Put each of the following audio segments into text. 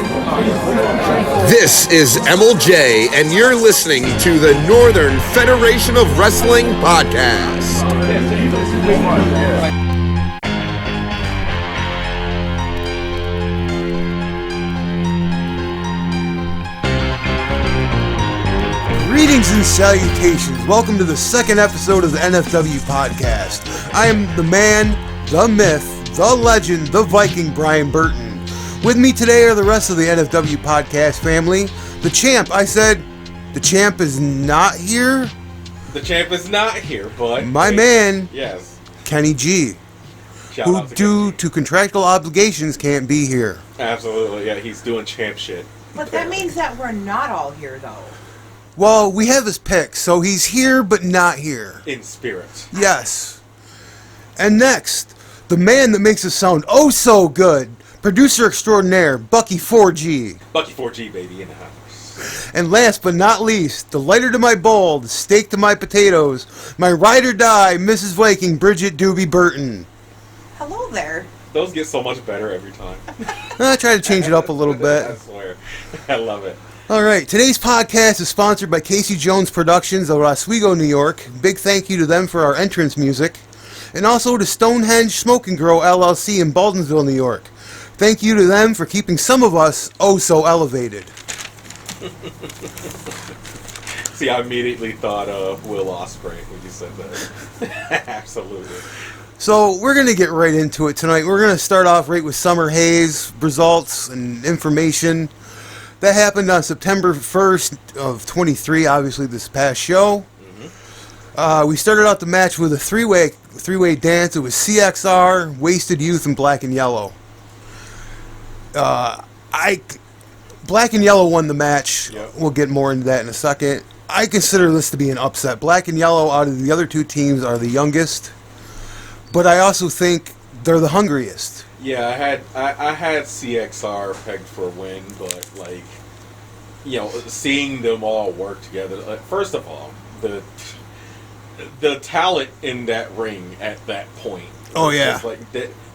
This is MLJ, and you're listening to the Northern Federation of Wrestling Podcast. Greetings and salutations. Welcome to the second episode of the NFW Podcast. I am the man, the myth, the legend, the Viking, Brian Burton. With me today are the rest of the NFW Podcast family. The champ, I said, the champ is not here? The champ is not here, but... My man, yes, Kenny G, who due to contractual obligations can't be here. Absolutely, yeah, he's doing champ shit. But that means that we're not all here, though. Well, we have his pick, so he's here but not here. In spirit. Yes. And next, the man that makes us sound oh so good, producer extraordinaire, Bucky 4G. Bucky 4G, baby, in the house. And last but not least, the lighter to my bowl, the steak to my potatoes, my ride or die, Mrs. Viking, Bridget Doobie Burton. Hello there. Those get so much better every time. I try to change it up a little bit. I swear. I love it. All right, today's podcast is sponsored by Casey Jones Productions of Oswego, New York. Big thank you to them for our entrance music. And also to Stonehenge Smoke and Grow LLC in Baldwinsville, New York. Thank you to them for keeping some of us oh so elevated. See, I immediately thought of Will Ospreay when you said that. Absolutely. So we're going to get right into it tonight. We're going to start off right with Summer Haze results and information. That happened on September 1st of 23, obviously this past show. Mm-hmm. We started out the match with a three-way dance. It was CXR, Wasted Youth, and Black and Yellow. Black and Yellow won the match. Yep. We'll get more into that in a second. I consider this to be an upset. Black and Yellow, out of the other two teams, are the youngest, but I also think they're the hungriest. Yeah, I had CXR pegged for a win, but seeing them all work together. First of all, the talent in that ring at that point. Oh yeah,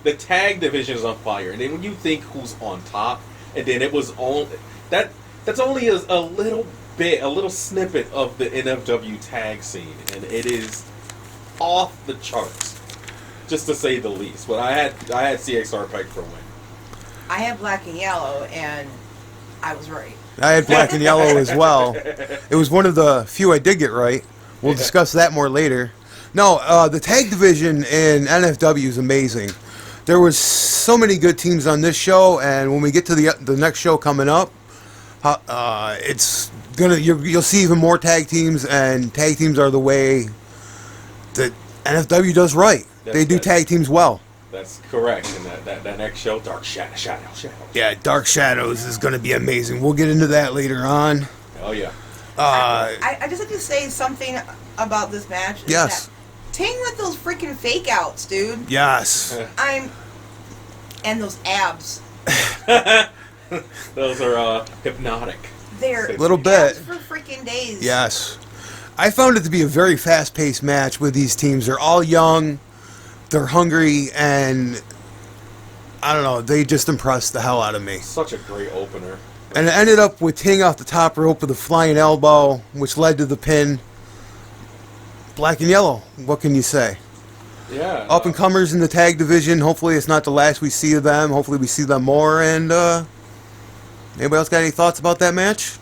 the tag division is on fire, and then when you think who's on top, and then it was all that's only a little bit, a little snippet of the NFW tag scene, and it is off the charts. Just to say the least, but I had CXR pegged for a win. I had Black and Yellow, and I was right. I had Black and Yellow as well. It was one of the few I did get right. We'll discuss that more later. No, the tag division in NFW is amazing. There was so many good teams on this show, and when we get to the next show coming up, you'll see even more tag teams, and tag teams are the way that NFW does right. They do tag teams well. That's correct. And that next show, Dark Shadows. Yeah, Dark Shadows is going to be amazing. We'll get into that later on. Oh, yeah. I just have to say something about this match. Yes. Ting with those freaking fake outs, dude. Yes. And those abs. Those are hypnotic. They're a little bit. For freaking days. Yes. I found it to be a very fast-paced match with these teams. They're all young. They're hungry, and I don't know, they just impressed the hell out of me. Such a great opener. And it ended up with Ting off the top rope with a flying elbow, which led to the pin. Black and Yellow, what can you say? Yeah. Up-and-comers in the tag division. Hopefully it's not the last we see of them. Hopefully we see them more. And anybody else got any thoughts about that match?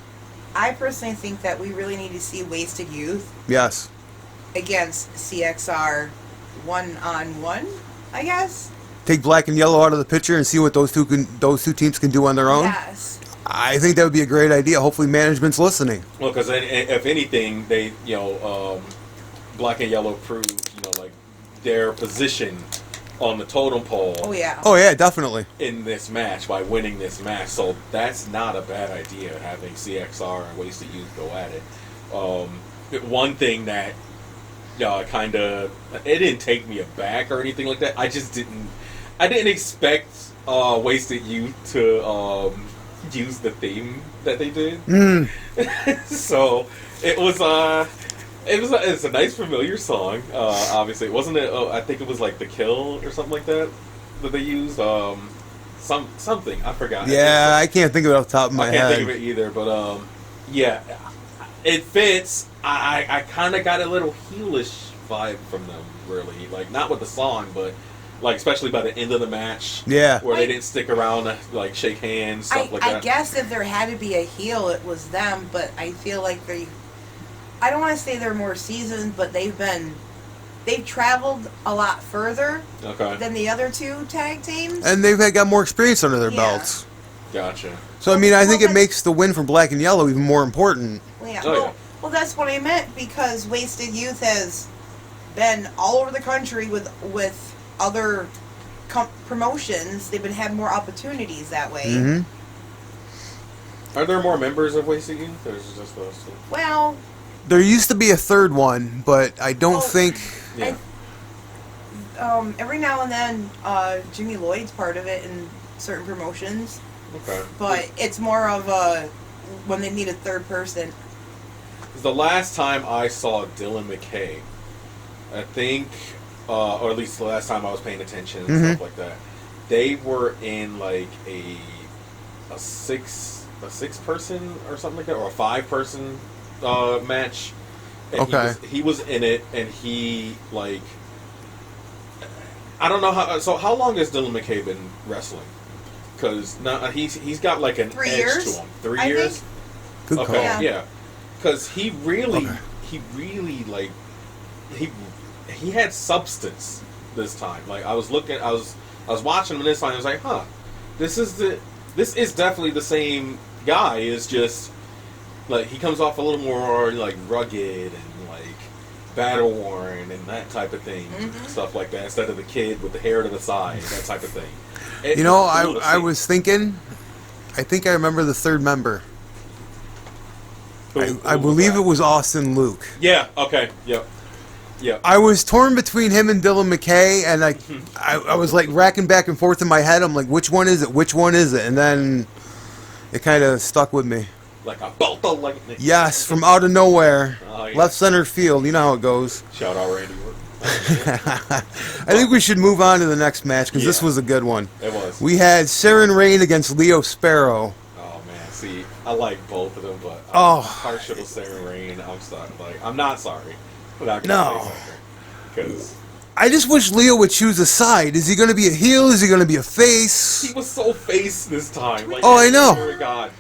I personally think that we really need to see Wasted Youth. Yes. Against CXR one-on-one, I guess. Take Black and Yellow out of the picture and see what those two teams can do on their own. Yes. I think that would be a great idea. Hopefully management's listening. Well, because if anything, they Black and Yellow proved their position on the totem pole. Oh yeah. Oh yeah, definitely. In this match by winning this match, so that's not a bad idea having CXR and Wasted Youth go at it. One thing that it didn't take me aback or anything like that. I didn't expect Wasted Youth to use the theme that they did. So it was it's a nice familiar song. Obviously, wasn't it? I think it was like The Kill or something like that they used. something. I forgot. Yeah, I can't think of it off the top of my head. I can't think of it either, but yeah, it fits. I kind of got a little heelish vibe from them, really. Like, not with the song, but like especially by the end of the match. Yeah, where they didn't stick around to like shake hands, stuff like that. I guess if there had to be a heel, it was them. But I feel like I don't want to say they're more seasoned, but they've traveled a lot further than the other two tag teams. And they've got more experience under their belts. Gotcha. So, I mean, I think it makes the win from Black and Yellow even more important. Yeah. Well, that's what I meant, because Wasted Youth has been all over the country with other promotions. They've been having more opportunities that way. Mm-hmm. Are there more members of Wasted Youth, or is it just those two? Well, there used to be a third one, but I don't think... Yeah. Every now and then, Jimmy Lloyd's part of it in certain promotions. Okay. But it's more of when they need a third person. The last time I saw Dylan McKay, I think, or at least the last time I was paying attention and stuff like that, they were in like a six person or something like that, or a 5-person match. And he was in it, and he like, I don't know how. So how long has Dylan McKay been wrestling? Because now he's got like an 3 edge years? to him. 3 years. Good call. Yeah. Because he really like he had substance this time. Like I was watching him this time. I was like, this is definitely the same guy. It's just like he comes off a little more like rugged and like battle worn and that type of thing, stuff like that. Instead of the kid with the hair to the side, that type of thing. I was thinking. I think I remember the third member. I believe it was Austin Luke. Yeah. Okay. Yep. Yeah. I was torn between him and Dylan McKay, and I was like racking back and forth in my head. I'm like, which one is it? Which one is it? And then it kind of stuck with me. Like a bolt of lightning. Yes, from out of nowhere, yeah. left center field. You know how it goes. Shout out Randy Orton. I think we should move on to the next match because this was a good one. It was. We had Saren Rain against Leo Sparrow. Oh man, see, I like both of them, but I'm partial to Saren Rain. I'm sorry. Like, I'm not sorry. No. Because I just wish Leo would choose a side. Is he going to be a heel? Is he going to be a face? he was so face this time. Like, I know. Oh my god.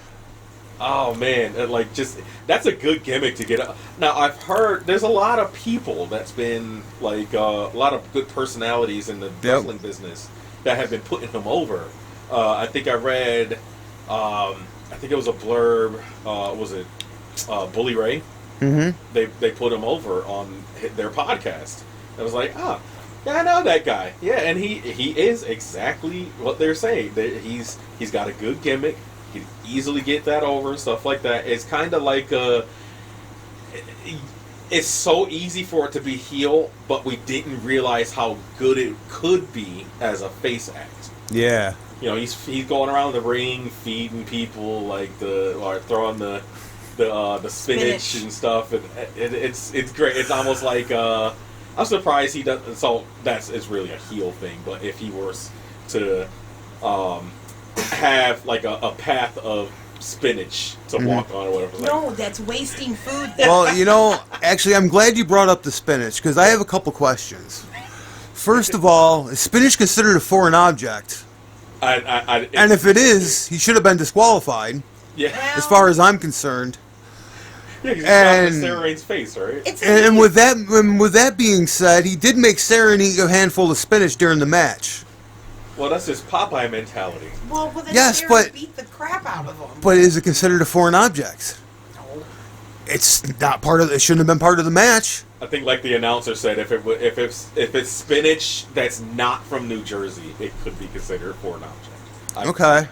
Oh man, and like just that's a good gimmick to get up. Now I've heard there's a lot of people that's been like a lot of good personalities in the wrestling business that have been putting him over. I think I read, I think it was a blurb. Was it Bully Ray? Mm-hmm. They put him over on their podcast. I was like, yeah, I know that guy. Yeah, and he is exactly what they're saying. He's got a good gimmick. He can easily get that over and stuff like that. It's kind of like it's so easy for it to be heel, but we didn't realize how good it could be as a face act. Yeah. You know, he's going around the ring feeding people like or throwing the spinach and stuff, and it's great. It's almost like I'm surprised he doesn't. So it's really a heel thing. But if he were to have like a path of spinach to walk on or whatever. No, that's wasting food. Well, actually, I'm glad you brought up the spinach because I have a couple questions. First of all, is spinach considered a foreign object? And if it is, he should have been disqualified. Yeah. As far as I'm concerned. Yeah, he's got Sarah Rain's face, right? And with that being said, he did make Sarah eat a handful of spinach during the match. Well, that's just Popeye mentality. Well, then yes, Sarah beat the crap out of him. But is it considered a foreign object? No. It's not part of. It shouldn't have been part of the match. I think, like the announcer said, if it's spinach that's not from New Jersey, it could be considered a foreign object. Okay.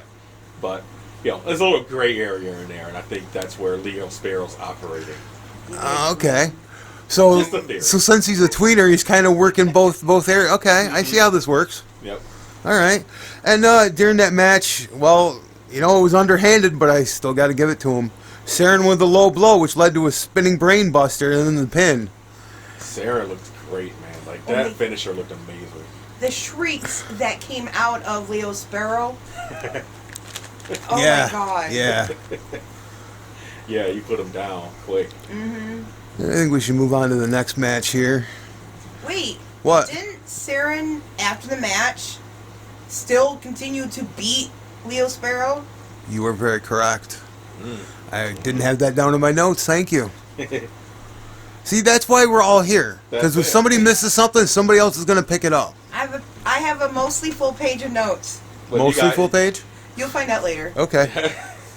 But there's a little gray area in there, and I think that's where Leo Sparrow's operating. Okay. So since he's a tweener, he's kind of working both areas. Okay, I see how this works. Yep. All right. And during that match, well, it was underhanded, but I still got to give it to him. Saren with a low blow, which led to a spinning brain buster and then the pin. Sarah looked great, man. Like, that finisher looked amazing. The shrieks that came out of Leo Sparrow. Oh yeah. my god. Yeah. Yeah, you put him down quick. Mm-hmm. I think we should move on to the next match here. Wait. What? Didn't Saren, after the match, still continue to beat Leo Sparrow? You were very correct. I didn't have that down in my notes. Thank you. See, that's why we're all here. Because if somebody misses something, somebody else is going to pick it up. I have a mostly full page of notes. Mostly full page? You'll find out later. Okay.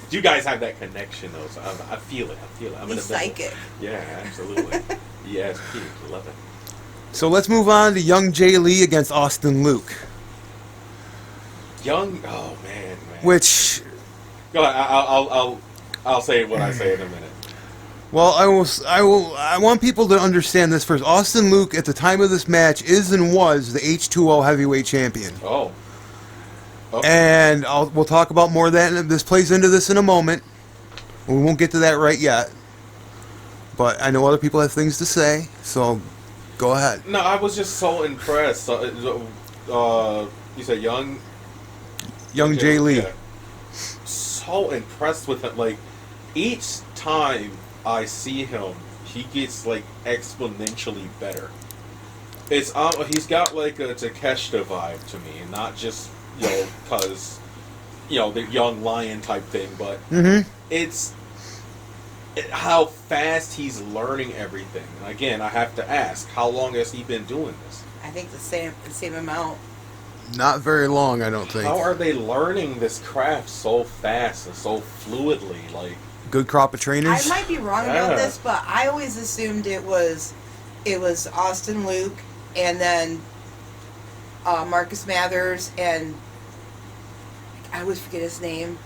You guys have that connection, though, so I feel it. I'm He's psychic. Yeah, absolutely. ESP, love it. So let's move on to Young Jay Lee against Austin Luke. Oh, man. Which... Go ahead, I'll say what I say in a minute. Well, I want people to understand this first. Austin Luke, at the time of this match, is and was the H2O heavyweight champion. Oh. Okay. And we'll talk about more of that. This plays into this in a moment. We won't get to that right yet. But I know other people have things to say, so go ahead. No, I was just so impressed. You said Young Jay Lee. Yeah. So impressed with him. Like, each time I see him, he gets like exponentially better. It's he's got like a Takeshita vibe to me, and not just because the young lion type thing, but it's how fast he's learning everything. Again, I have to ask, how long has he been doing this? I think the same amount. Not very long, I don't think. How are they learning this craft so fast and so fluidly? Like, good crop of trainers. I might be wrong about this, but I always assumed it was Austin Luke and then Marcus Mathers and I always forget his name.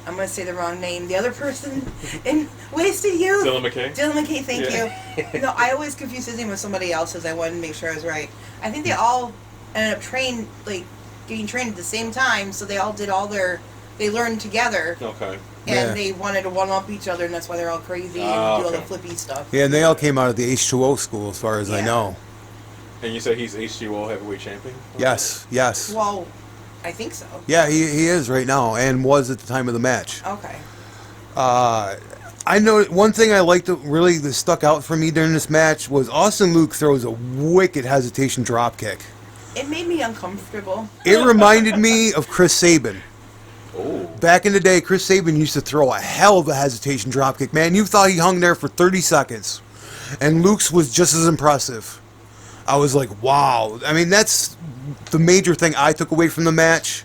I'm going to say the wrong name. The other person in Wasted Youth. Dylan McKay? Dylan McKay, thank you. No, I always confuse his name with somebody else's. I wanted to make sure I was right. I think they all ended up getting trained at the same time, so they all did they learned together. Okay. And they wanted to one-up each other, and that's why they're all crazy and do all the flippy stuff. Yeah, and they all came out of the H2O school, as far as I know. And you said he's H2O heavyweight champion? Yes. Well, I think so. Yeah, he is right now, and was at the time of the match. Okay. I know one thing I liked that stuck out for me during this match was Austin Luke throws a wicked hesitation dropkick. It made me uncomfortable. It reminded me of Chris Sabin. Oh. Back in the day, Chris Sabin used to throw a hell of a hesitation dropkick. Man, you thought he hung there for 30 seconds. And Luke's was just as impressive. I was like, wow. I mean, that's the major thing I took away from the match.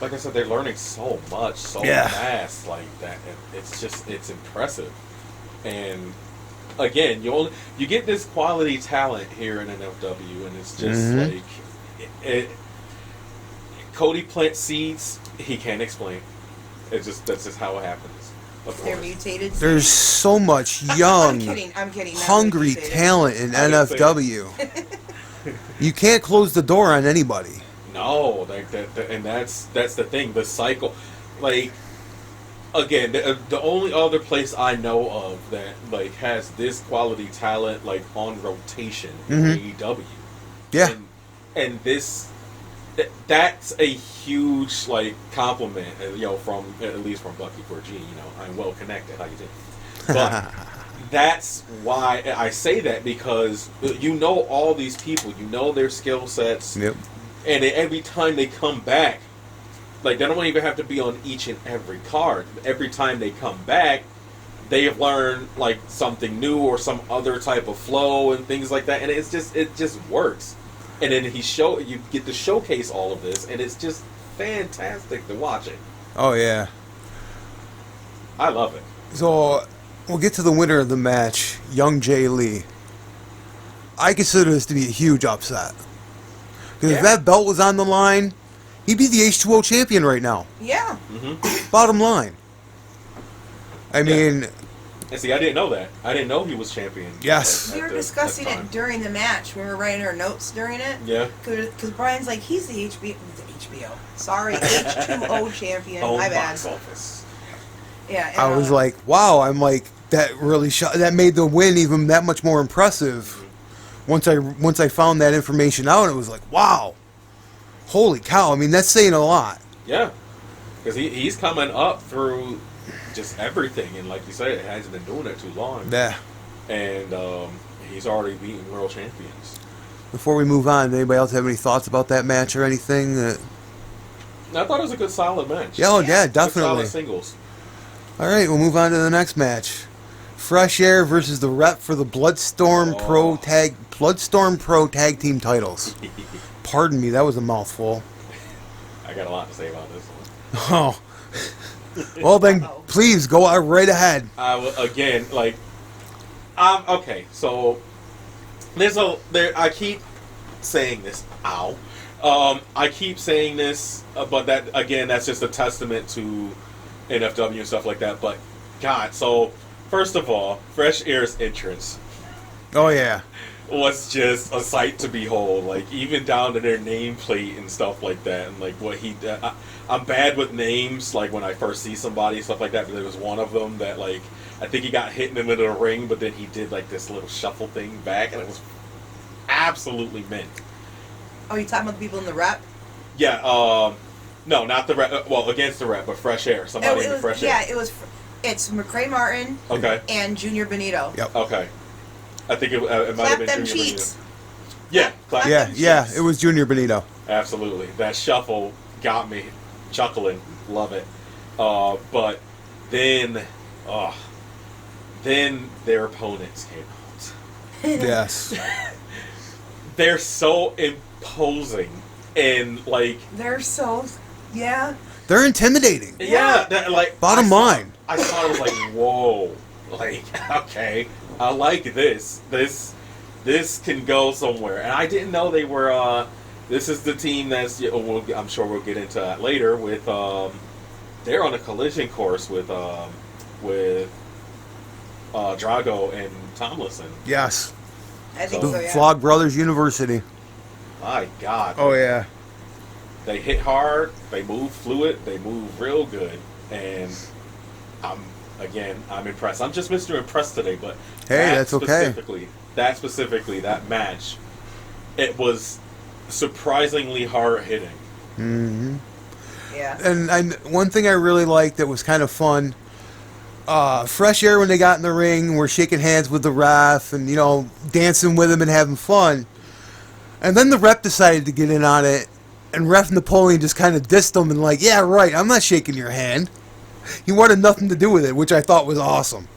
Like I said, they're learning so much, so fast, like that. It's impressive. And again, you get this quality talent here in NFW, and it's just like Cody plants seeds he can't explain. That's just how it happens. They're mutated. There's so much young, I'm kidding. hungry talent in NFW. You can't close the door on anybody. No, like that, and that's the thing. The cycle, like, again, the only other place I know of that like has this quality talent like on rotation in AEW. Yeah, and that's a huge like compliment, from at least from Bucky for G. I'm well connected. How you doing? But that's why I say that, because all these people, their skill sets. Yep. And every time they come back, like, they don't even have to be on each and every card. Every time they come back, they have learned like something new or some other type of flow and things like that, and it just works. And then you get to showcase all of this, and it's just fantastic to watch it. Oh yeah, I love it. So we'll get to the winner of the match, Young Jay Lee. I consider this to be a huge upset. Because if that belt was on the line, he'd be the H2O champion right now. Yeah. Bottom line. I mean... And see, I didn't know that. I didn't know he was champion. Yes. We were discussing it during the match. We were writing our notes during it. Yeah. Because Brian's like, he's the HBO. Sorry, H2O champion. My bad. Box office. Yeah. I was like, wow. I'm like, that really that made the win even that much more impressive. Once I found that information out, it was like, wow, holy cow! I mean, that's saying a lot. Yeah, because he's coming up through just everything, and like you said, it hasn't been doing it too long. Yeah. And he's already beaten world champions. Before we move on, does anybody else have any thoughts about that match or anything? I thought it was a good, solid match. Yeah, definitely. Good, solid singles. All right, we'll move on to the next match. Fresh Air versus the Rep for the Bloodstorm Pro Tag Team titles. Pardon me, that was a mouthful. I got a lot to say about this one. Oh. Well then, please go right ahead. Again, like, okay. So I keep saying this. Ow. I keep saying this, but that again, that's just a testament to NFW and stuff like that. But God, so first of all, Fresh Air's entrance. Oh yeah. Was just a sight to behold, like even down to their nameplate and stuff like that, and like what he. I'm bad with names, like when I first see somebody stuff like that. But there was one of them that like I think he got hit in the middle of the ring, but then he did like this little shuffle thing back, and it was absolutely mint. Oh, you talking about the people in the Rep? Yeah. No, not the Rep. Well, against the Rep, but Fresh Air. Somebody in the Fresh Air. Yeah, it's McCray Martin. Okay. And Junior Benito. Yep. Okay. I think it might have been them Junior cheeks. Benito. Yeah, clap them cheeks. It was Junior Benito. Absolutely. That shuffle got me chuckling. Love it. But then their opponents came out. Yes. They're so imposing and like... They're so... Yeah. They're intimidating. Yeah. Like Bottom line. I saw it, was like, whoa. Like, okay. I like this. This can go somewhere. And I didn't know they were... this is the team that's... I'm sure we'll get into that later with... they're on a collision course with Drago and Tomlinson. Yes. I think The so, yeah. Vlog Brothers University. My God. Oh yeah. They hit hard. They move fluid. They move real good. And I'm impressed. I'm just Mr. Impressed today, but hey, that's okay. Specifically, that match, it was surprisingly hard hitting. Mm-hmm. Yeah. And one thing I really liked that was kind of fun, Fresh Air when they got in the ring were shaking hands with the ref and, dancing with him and having fun. And then the rep decided to get in on it, and Ref Napoleon just kind of dissed him and like, yeah, right, I'm not shaking your hand. He wanted nothing to do with it, which I thought was awesome.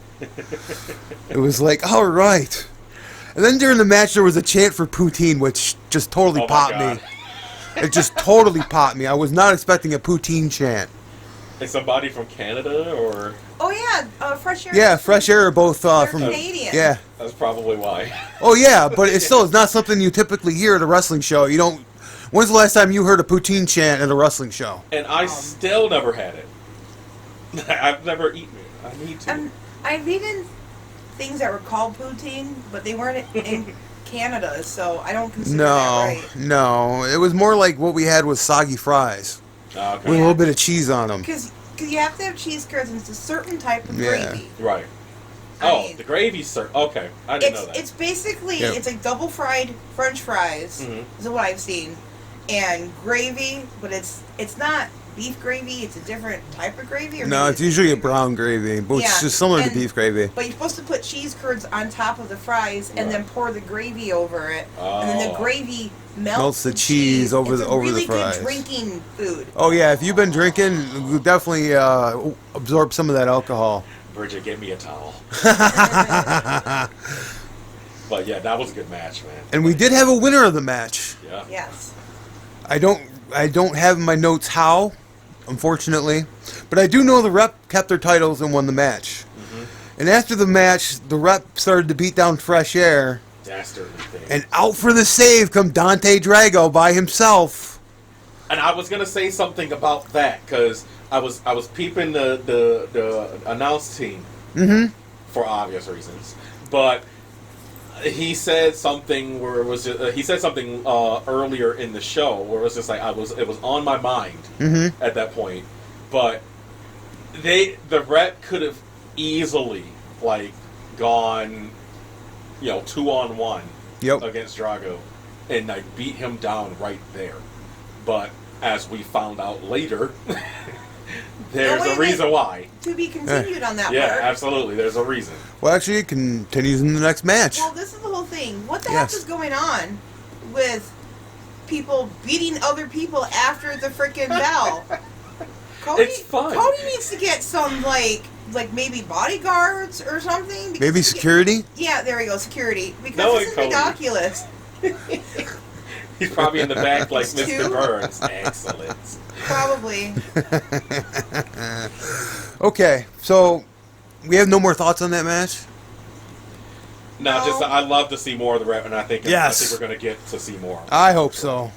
It was like, all right. And then during the match, there was a chant for poutine, which just totally popped me. It just totally popped me. I was not expecting a poutine chant. Is somebody from Canada or? Oh yeah, Fresh Air. Yeah, Fresh Air are both from Canadian. Yeah. That's probably why. Oh yeah, but it's not something you typically hear at a wrestling show. You don't. When's the last time you heard a poutine chant at a wrestling show? And I still never had it. I've never eaten it. I need to. I've eaten things that were called poutine, but they weren't in Canada, so I don't consider that right. No, it was more like what we had with soggy fries. Okay. With a little bit of cheese on them. Because you have to have cheese curds, and it's a certain type of gravy. Right. I mean, the gravy, sir. Okay, I didn't know that. It's basically, it's like double fried French fries, is what I've seen, and gravy, but it's not beef gravy, it's a different type of gravy? Or No, it's usually a brown gravy, but it's just similar to beef gravy. But you're supposed to put cheese curds on top of the fries and then pour the gravy over it, and then the gravy melts the cheese over the fries. It's a really good drinking food. Oh yeah, if you've been drinking, you definitely absorb some of that alcohol. Bridget, get me a towel. But yeah, that was a good match, man. And we did have a winner of the match. Yeah. Yes. I don't have in my notes how, unfortunately, but I do know the Rep kept their titles and won the match. Mm-hmm. And after the match, the Rep started to beat down Fresh Air. Dastardly thing. And out for the save come Dante Drago by himself. And I was gonna say something about that because I was peeping the announce team for obvious reasons, but he said something where it was just, he said something earlier in the show where it was just like it was on my mind at that point, but the Rep could have easily like gone 2-on-1 against Drago and like beat him down right there. But as we found out later, there's a reason why. To be continued on that Yeah, part. absolutely. There's a reason. Well, actually, it continues in the next match. Well, this is the whole thing. What the heck is going on with people beating other people after the freaking bell? It's fun. Cody needs to get some, like maybe bodyguards or something. Maybe security? Yeah, there we go, security. Because this is ridiculous. He's probably in the back like Mr. Burns. Excellent. Probably. Okay, so we have no more thoughts on that match? No, just I love to see more of the rep, and I think we're going to get to see more. I hope so.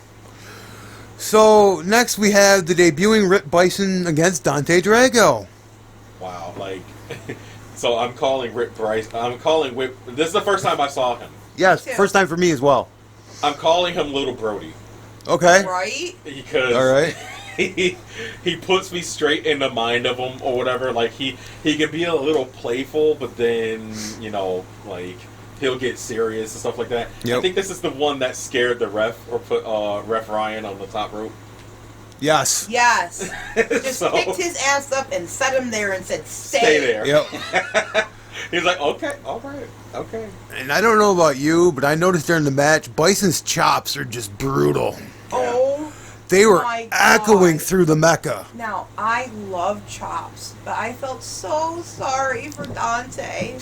So next we have the debuting Rip Bison against Dante Drago. Wow, like, so I'm calling Rip Bryce. I'm calling Whip. This is the first time I saw him. Yes, first time for me as well. I'm calling him Little Brody. Okay. Right? All right. He puts me straight in the mind of him or whatever. Like he can be a little playful, but then like he'll get serious and stuff like that. Yep. I think this is the one that scared the ref or put Ref Ryan on the top rope. Yes. Yes. Just picked his ass up and set him there and said, "Stay there." Yep. He's like, okay, all right, okay. And I don't know about you, but I noticed during the match, Bison's chops are just brutal. Oh. They were my echoing God. through the Mecca. Now, I love chops, but I felt so sorry for Dante.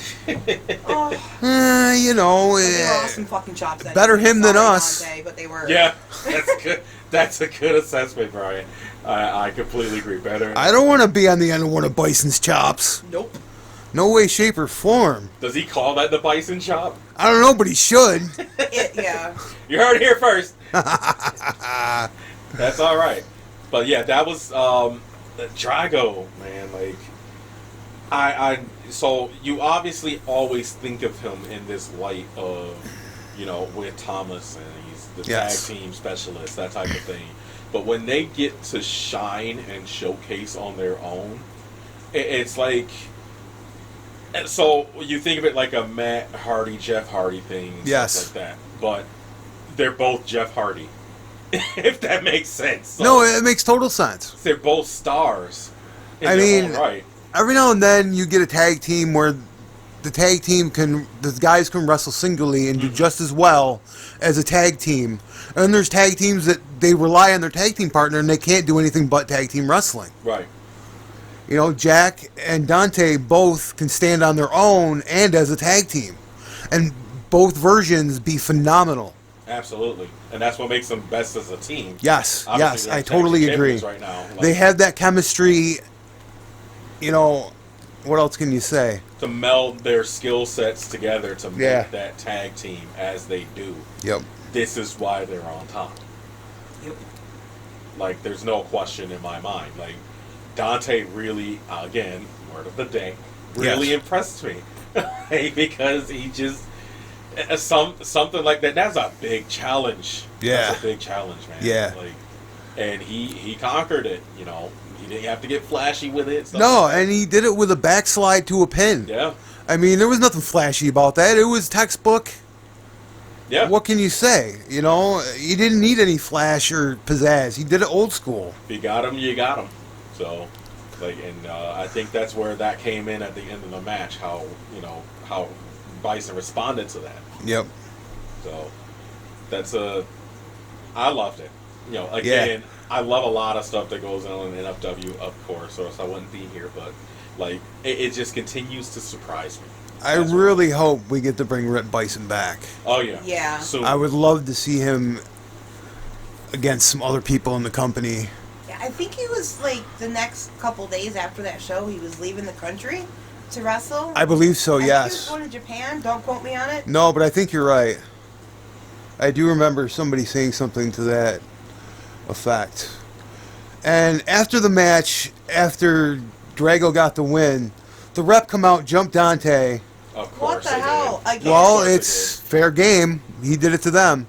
Oh. You know, They were awesome fucking chops. better him than us. Dante, but they were. Yeah, that's good. That's a good assessment, Brian. I completely agree. Better. I don't want to be on the end of one of Bison's chops. Nope. No way, shape, or form. Does he call that the Bison chop? I don't know, but he should. Yeah. You heard it here first. That's all right. But yeah, that was Drago, man. Like, so you obviously always think of him in this light of, with Thomas, and he's the tag team specialist, that type of thing. But when they get to shine and showcase on their own, it's like. So you think of it like a Matt Hardy, Jeff Hardy thing, stuff like that. But they're both Jeff Hardy, if that makes sense. So no, it makes total sense. they're both stars. I mean, right. Every now and then you get a tag team where the guys can wrestle singly and do just as well as a tag team. And there's tag teams that they rely on their tag team partner and they can't do anything but tag team wrestling. Right. Jack and Dante both can stand on their own and as a tag team. And both versions be phenomenal. Absolutely. And that's what makes them best as a team. Yes, Obviously, yes, I totally agree. Right now. They have that chemistry, what else can you say? To meld their skill sets together to make that tag team as they do. Yep. This is why they're on top. Yep. Like, there's no question in my mind. Like, Dante really, again, word of the day, really impressed me. Because he just, something like that, that's a big challenge. Yeah. That's a big challenge, man. Yeah. Like, and he conquered it, He didn't have to get flashy with it. No, like and he did it with a backslide to a pin. Yeah. I mean, there was nothing flashy about that. It was textbook. Yeah. What can you say? He didn't need any flash or pizzazz. He did it old school. If you got him, you got him. So, I think that's where that came in at the end of the match. How Bison responded to that. Yep. So, I loved it. Again, I love a lot of stuff that goes on in NFW, of course, or else I wouldn't be here. But it just continues to surprise me. I really hope we get to bring Rip Bison back. Oh yeah. Yeah. Soon. I would love to see him against some other people in the company. I think he was the next couple days after that show, he was leaving the country to wrestle. I believe so, I think yes. he was going to Japan. Don't quote me on it. No, but I think you're right. I do remember somebody saying something to that effect. And after the match, after Drago got the win, the rep come out, jumped Dante. Of course. What the hell? Again? Well, it's fair game. He did it to them.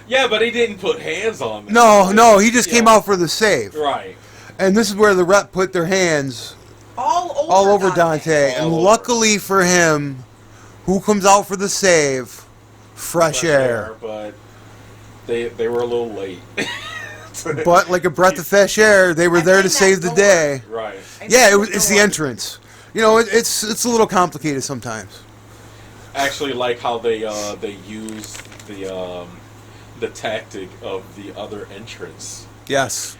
Yeah, but he didn't put hands on them. No, he just came out for the save. Right. And this is where the rep put their hands all over Dante. And luckily for him, who comes out for the save? fresh air. But they were a little late. But like a breath of fresh air, they were there to save the day. Right. Yeah, it's the entrance. You know, it's a little complicated sometimes. Actually, like how they use the tactic of the other entrance. Yes.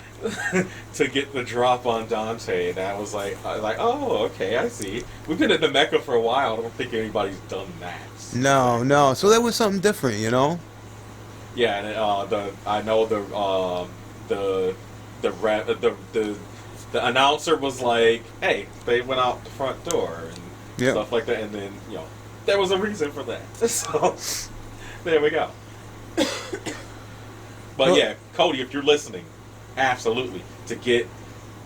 To get the drop on Dante, and I was like, oh, okay, I see. We've been in the Mecca for a while. I don't think anybody's done that. No. So that was something different, you know. Yeah, and I know the announcer was like, hey, they went out the front door and stuff like that, and then there was a reason for that. So there we go. But yeah, Cody, if you're listening, absolutely, to get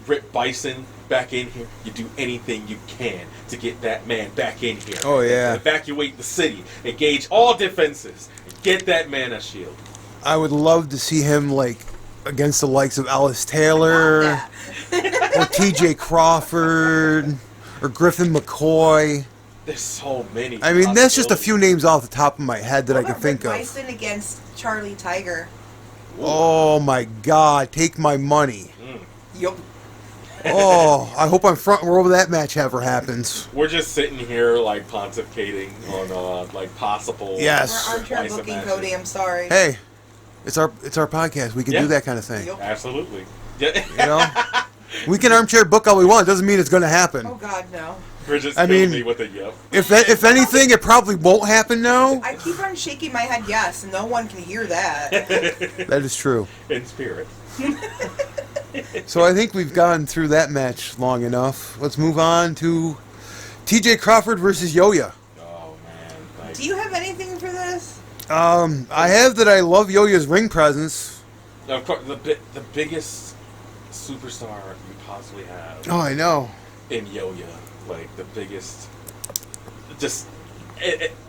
Rip Bison back in here, you do anything you can to get that man back in here. Oh yeah. Evacuate the city, engage all defenses, and get that man a shield. I would love to see him like against the likes of Alice Taylor or T.J. Crawford or Griffin McCoy. There's so many. I mean, that's just a few names off the top of my head that I can think of. Bison against Charlie Tiger. Oh my God! Take my money. Yup. Oh, I hope I'm front row when that match ever happens. We're just sitting here like pontificating on like possible. Yes. We're armchair booking, Cody. I'm sorry. Hey, it's our podcast. We can do that kind of thing. Yep. Absolutely. You know, we can armchair book all we want. It doesn't mean it's going to happen. Oh God, no. Bridget's killing me with a yep. If anything, it probably won't happen now. I keep on shaking my head yes, and no one can hear that. That is true. In spirit. So I think we've gone through that match long enough. Let's move on to T.J. Crawford versus Yo-Yo. Oh man. Do you have anything for this? I have that I love Yo-Yo's ring presence. Of course, the biggest superstar you possibly have. Oh, I know. In Yo-Yo. Like the biggest, just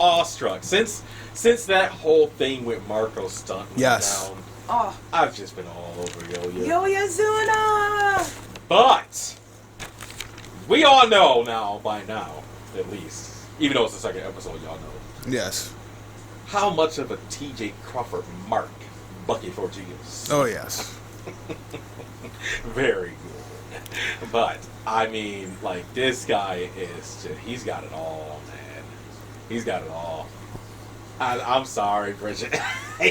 awestruck since that whole thing with Marco Stunt went down. Oh, I've just been all over Yo-Yo. Yokozuna! But we all know now, by now, at least, even though it's the second episode, y'all know. Yes. How much of a T.J. Crawford mark Bucky 4G is. Oh yes. Very good. But I mean, like, this guy he's got it all, man. He's got it all. I'm sorry, Bridget.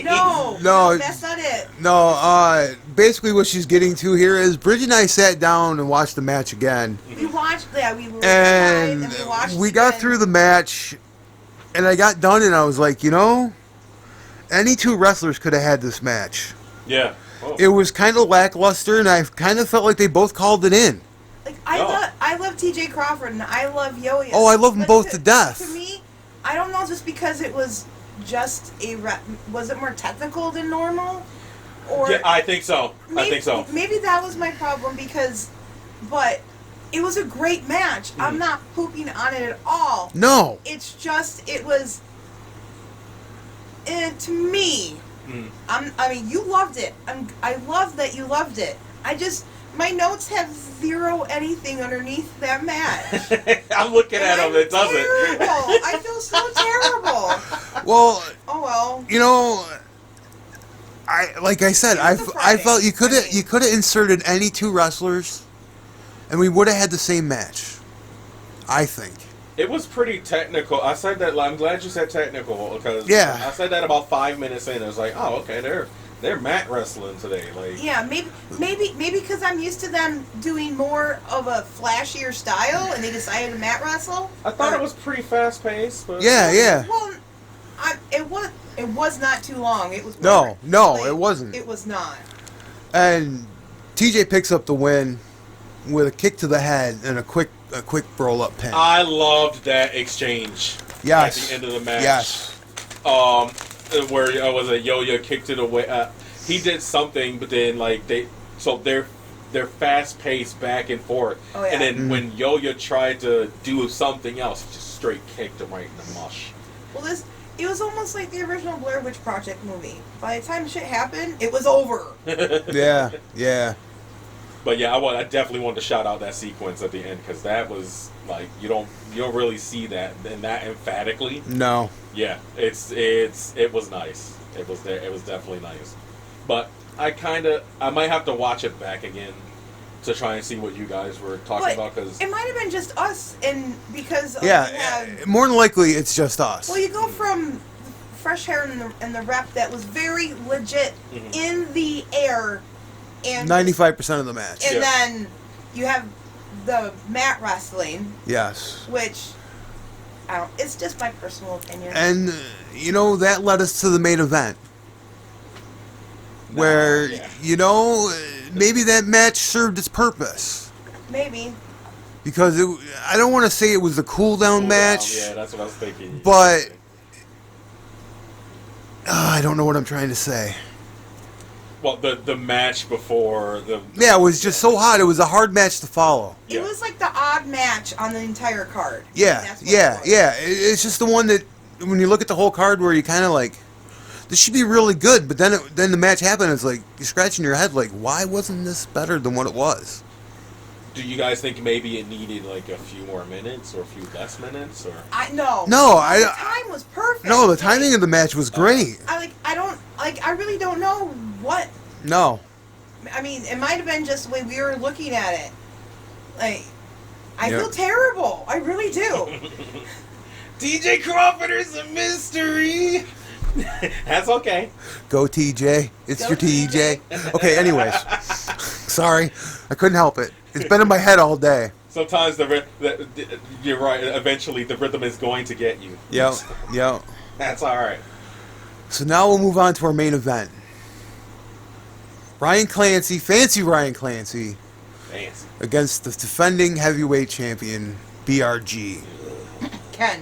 No, that's not it. No, basically what she's getting to here is Bridget and I sat down and watched the match again. We watched that. We got through the match, and I got done, and I was like, any two wrestlers could have had this match. Yeah. Oh. It was kind of lackluster, and I kind of felt like they both called it in. Like I love T.J. Crawford, and I love Yo-Yo. Oh, I love them both to death. To me, I don't know, just because it was just was it more technical than normal? Or yeah, I think so. Maybe that was my problem but it was a great match. Mm. I'm not pooping on it at all. No. It's just, it was, to me, I mean, you loved it. I love that you loved it. My notes have zero anything underneath that match. I'm looking at them. It doesn't. I feel so terrible. Well. Oh well. I felt you could have inserted any two wrestlers, and we would have had the same match. I think. It was pretty technical. I said that. I'm glad you said technical because I said that about 5 minutes in. It was like, oh, okay, they're mat wrestling today. Like, yeah, maybe because I'm used to them doing more of a flashier style, and they decided to mat wrestle. I thought it was pretty fast paced. But yeah. Well, it was not too long. It was no, it wasn't. It was not. And TJ picks up the win with a kick to the head and a quick roll up pin. I loved that exchange. Yes. At the end of the match. Yes. Where it was a Yo-Yo kicked it away. He did something, but then they're fast paced back and forth. Oh, yeah. And then when Yo-Yo tried to do something else, he just straight kicked him right in the mush. Well, it was almost like the original Blair Witch Project movie. By the time shit happened, it was over. Yeah. But yeah, I definitely wanted to shout out that sequence at the end because that was like you don't really see that and that emphatically. No. Yeah, it was nice. It was there. It was definitely nice. But I might have to watch it back again to try and see what you guys were talking about because it might have been just us and because more than likely it's just us. Well, you go from fresh hair and the rep that was very legit in the air. And 95% of the match. And then you have the mat wrestling. Yes. Which, it's just my personal opinion. And, that led us to the main event. Where, maybe that match served its purpose. Maybe. Because I don't want to say it was a cool-down match. Yeah, that's what I was thinking. But, I don't know what I'm trying to say. Well, the match before the... Yeah, it was just so hot. It was a hard match to follow. It was like the odd match on the entire card. Yeah. It's just the one that, when you look at the whole card where you kind of like, this should be really good, but then the match happened, it's like, you're scratching your head like, why wasn't this better than what it was? Do you guys think maybe it needed like a few more minutes or a few less minutes? Or No, the time was perfect. No, the timing of the match was great. I really don't know what. No. I mean, it might have been just the way we were looking at it. Like, I feel terrible. I really do. TJ Crawford is a mystery. That's okay. Go TJ. It's your TJ. Okay, anyways. Sorry. I couldn't help it. It's been in my head all day. Sometimes you're right. Eventually, the rhythm is going to get you. Yep. That's all right. So now we'll move on to our main event. Fancy Ryan Clancy, against the defending heavyweight champion, BRG. Ken.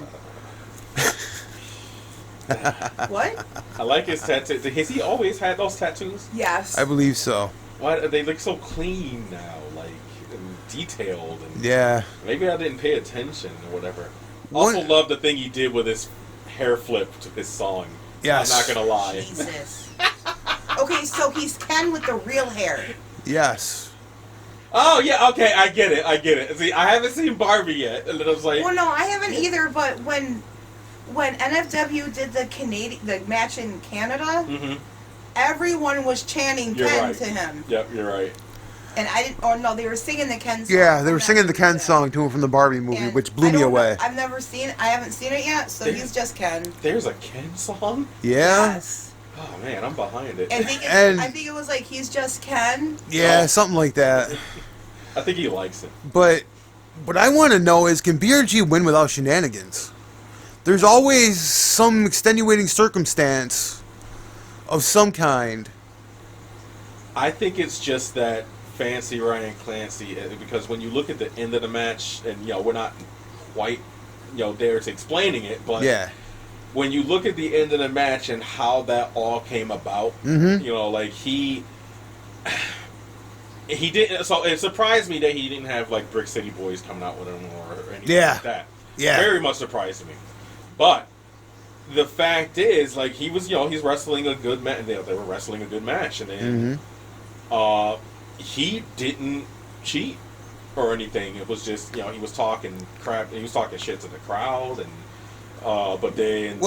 What? I like his tattoo. Has he always had those tattoos? Yes. I believe so. Why they look so clean now, like and detailed? And yeah. Maybe I didn't pay attention or whatever. Also, love the thing he did with his hair flip to his song. Yes. I'm not gonna lie. Jesus. Okay, so he's Ken with the real hair. Yes. Oh yeah, okay, I get it. See, I haven't seen Barbie yet, and then I was like, well, no, I haven't either. But when NFW did the match in Canada, everyone was chanting Ken to him. Yep, you're right. And I didn't. Oh no, they were singing the Ken song. Yeah, they were singing the Ken song to him from the Barbie movie, which blew me away. I've never seen it. I haven't seen it yet, so he's just Ken. There's a Ken song? Yeah. Yes. Oh man, I'm behind it. I think it was like he's just Ken. Yeah, something like that. I think he likes it. But what I want to know is, can BRG win without shenanigans? There's always some extenuating circumstance of some kind. I think it's just that fancy Ryan Clancy, because when you look at the end of the match, and we're not quite there to explaining it, but when you look at the end of the match and how that all came about, like he didn't. So it surprised me that he didn't have like Brick City Boys coming out with him or anything like that. Yeah, very much surprised me. But the fact is, like, he was, he's wrestling a good match. They were wrestling a good match, and then he didn't cheat or anything. It was just, he was talking crap. He was talking shit to the crowd, and but then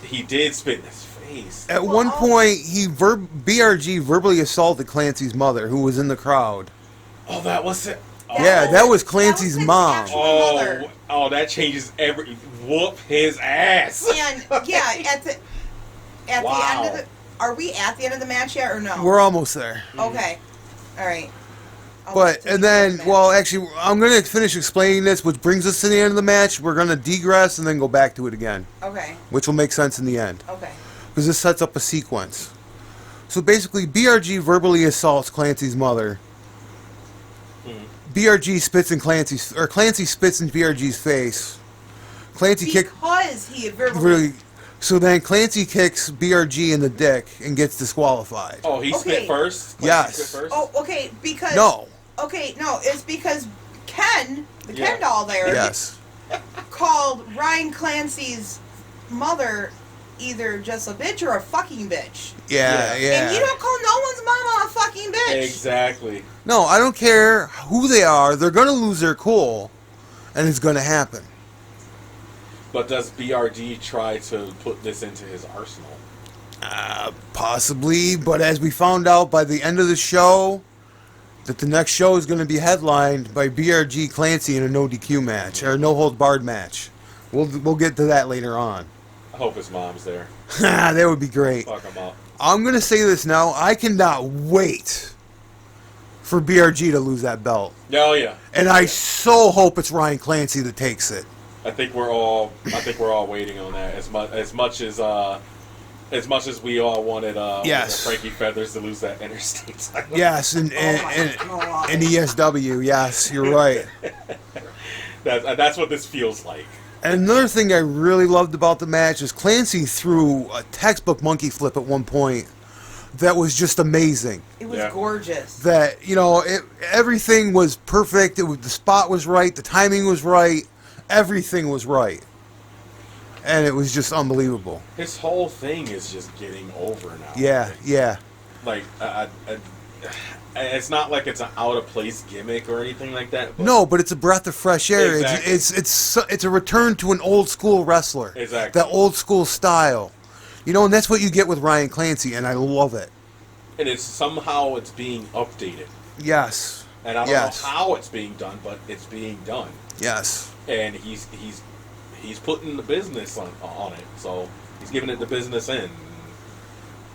he did spit in his face. At one point, BRG verbally assaulted Clancy's mother, who was in the crowd. Oh, that was it. Yeah, that was Clancy's mom. Oh, that changes every. Whoop his ass. And at the end of the, are we at the end of the match yet or no? We're almost there. Okay, all right. And then, actually, I'm going to finish explaining this, which brings us to the end of the match. We're going to digress and then go back to it again. Okay. Which will make sense in the end. Okay. Because this sets up a sequence. So basically, BRG verbally assaults Clancy's mother. BRG spits in Clancy spits in BRG's face. Clancy because he had verbally. So then Clancy kicks BRG in the dick and gets disqualified. Oh, he spit first? Yes. Spit first? Oh, okay, because... No. Okay, no, it's because Ken, the Ken doll there, called Ryan Clancy's mother either just a bitch or a fucking bitch. Yeah. And you don't call no one's mama a fucking fucking bitch. Exactly. No, I don't care who they are. They're going to lose their cool, and it's going to happen. But does BRG try to put this into his arsenal? Possibly, but as we found out by the end of the show, that the next show is going to be headlined by BRG Clancy in a no DQ match, or no holds barred match. We'll get to that later on. I hope his mom's there. That would be great. Fuck him up. I'm going to say this now. I cannot wait for BRG to lose that belt. Oh yeah. And I so hope it's Ryan Clancy that takes it. I think we're all waiting on that as much as we all wanted yes. Frankie Feathers to lose that interstate title. Yes, and ESW. Yes, you're right. That's what this feels like. And another thing I really loved about the match is Clancy threw a textbook monkey flip at one point that was just amazing. It was gorgeous. That, everything was perfect. The spot was right. The timing was right. Everything was right. And it was just unbelievable. His whole thing is just getting over now. Yeah. Like, it's not like it's an out-of-place gimmick or anything like that. No, but it's a breath of fresh air. Exactly. It's a return to an old-school wrestler. Exactly. That old-school style. And that's what you get with Ryan Clancy, and I love it. And it's being updated. Yes. And I don't know how it's being done, but it's being done. Yes. And he's putting the business on it, so he's giving it the business in.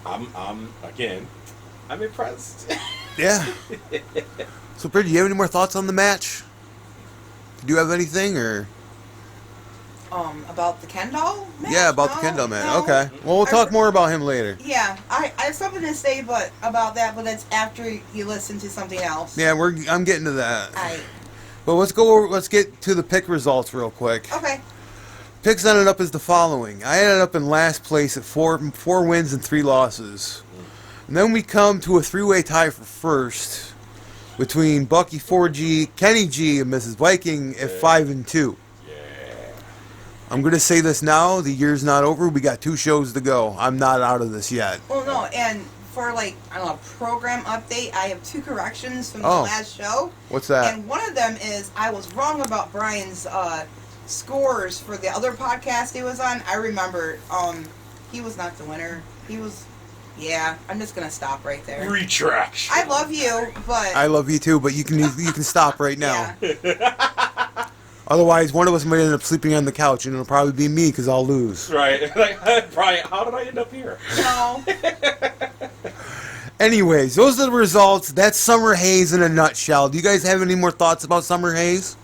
I'm impressed. Yeah. So, Britt, do you have any more thoughts on the match? Do you have anything, or? About the Kendall match? Yeah, about the Kendall match. No. Okay. Well, we'll talk more about him later. Yeah, I have something to say about that, but that's after you listen to something else. Yeah, I'm getting to that. Alright. Well, let's get to the pick results real quick. Okay. Picks ended up as the following. I ended up in last place at four wins and 3 losses. And then we come to a 3-way tie for first between Bucky 4G, Kenny G, and Mrs. Viking at 5-2. Yeah. I'm going to say this now. The year's not over. We got 2 shows to go. I'm not out of this yet. Well, no, and for program update, I have 2 corrections from the last show. What's that? And one of them is I was wrong about Brian's scores for the other podcast he was on. I remember he was not the winner. He was... Yeah, I'm just gonna stop right there. Retraction. I love you, but I love you too, but you can stop right now. Yeah. Otherwise, one of us might end up sleeping on the couch, and it'll probably be me because I'll lose. Right. Brian, how did I end up here? No. Anyways, those are the results. That's Summer Haze in a nutshell. Do you guys have any more thoughts about Summer Haze?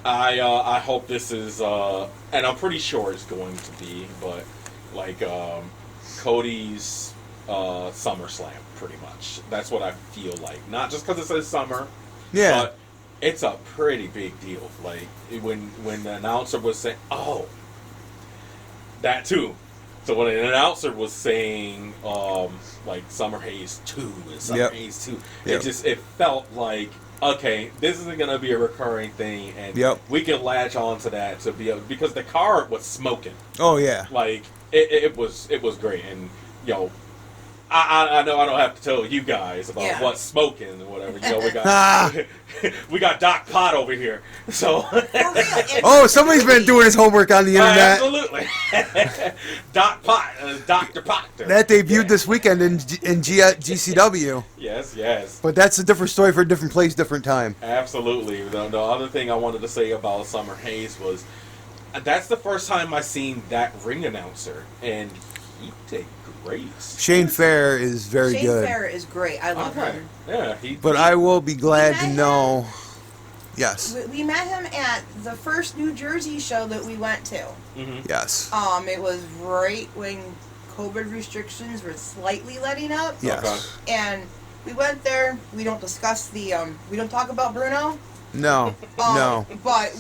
I hope this is, and I'm pretty sure it's going to be, but Cody's SummerSlam, pretty much. That's what I feel like. Not just because it says summer, but it's a pretty big deal. Like, when the announcer was saying, that too. So when an announcer was saying, Summer Haze 2 and Summer Haze 2, it felt like, okay, this isn't going to be a recurring thing, and we can latch on to that because the card was smoking. Oh, yeah. Like, it was great, and I know I don't have to tell you guys about what's smoking or whatever. We got Doc Pot over here, so. Somebody's been doing his homework on the internet. Absolutely, Doc Pot, Dr. Pot. That debuted this weekend in GCW. Yes. But that's a different story for a different place, different time. Absolutely. The other thing I wanted to say about Summer Haze was that's the first time I seen that ring announcer, and he did great. Shane Fair is very good. Shane Fair is great. I love him. Yeah, but I will be glad to know. Yes. We met him at the first New Jersey show that we went to. Mm-hmm. Yes. It was right when COVID restrictions were slightly letting up. Yes. Okay. And we went there. We don't discuss we don't talk about Bruno. No. No. But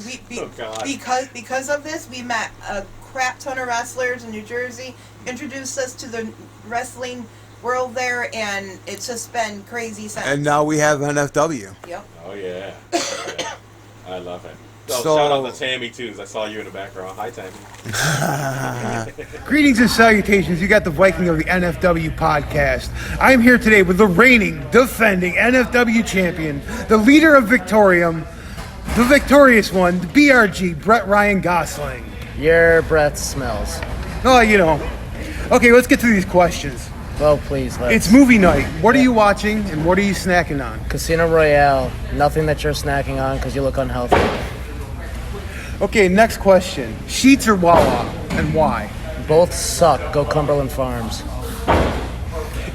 because of this, we met a crap ton of wrestlers in New Jersey, introduced us to the wrestling world there, and it's just been crazy since. And now we have NFW. Yep. Oh, yeah. I love it. Oh, So, shout out to Tammy, too, 'cause I saw you in the background. Hi, Tammy. greetings and salutations. You got the Viking of the NFW Podcast. I'm here today with the reigning, defending NFW champion, the leader of Victorium, the victorious one, the BRG, Brett Ryan Gosling. Your breath smells. Oh, you know. Okay, let's get to these questions. Well, please, let's. It's movie night. What are you watching and what are you snacking on? Casino Royale. Nothing that you're snacking on because you look unhealthy. Okay, next question. Sheets or Wawa, and why? Both suck. Go Cumberland Farms.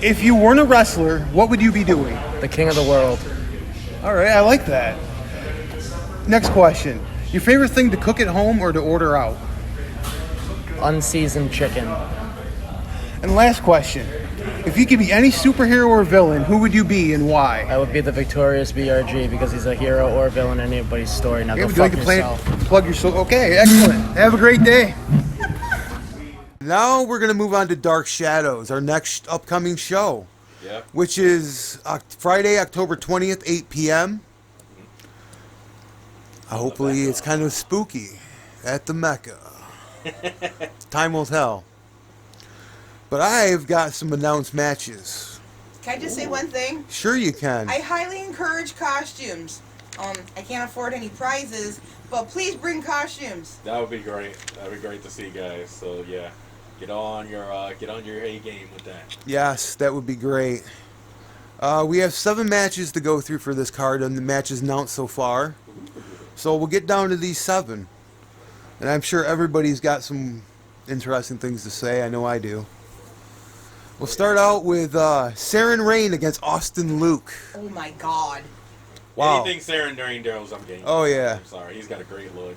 If you weren't a wrestler, what would you be doing? The king of the world. All right, I like that. Next question. Your favorite thing to cook at home or to order out? Unseasoned chicken. And last question. If you could be any superhero or villain, who would you be and why? I would be the victorious BRG because he's a hero or villain in anybody's story. Now Okay, go would you like fuck to play, yourself. plug your soul? Okay, excellent. Have a great day. Now we're going to move on to Dark Shadows, our next upcoming show, Yep. which is Friday, October 20th, 8 p.m. Hopefully it's kind of spooky at the Mecca. Time will tell. But I've got some announced matches. Can I just say one thing? Sure you can. I highly encourage costumes. I can't afford any prizes, but please bring costumes. That would be great. That would be great to see, guys. So, yeah. Get on your A game with that. Yes, that would be great. We have 7 matches to go through for this card, and the matches announced so far. So we'll get down to these 7. And I'm sure everybody's got some interesting things to say. I know I do. We'll start out with Saren Rain against Austin Luke. Oh my God. Wow. Anything Saren during Daryl's, I'm game. Oh, yeah. I'm sorry. He's got a great look.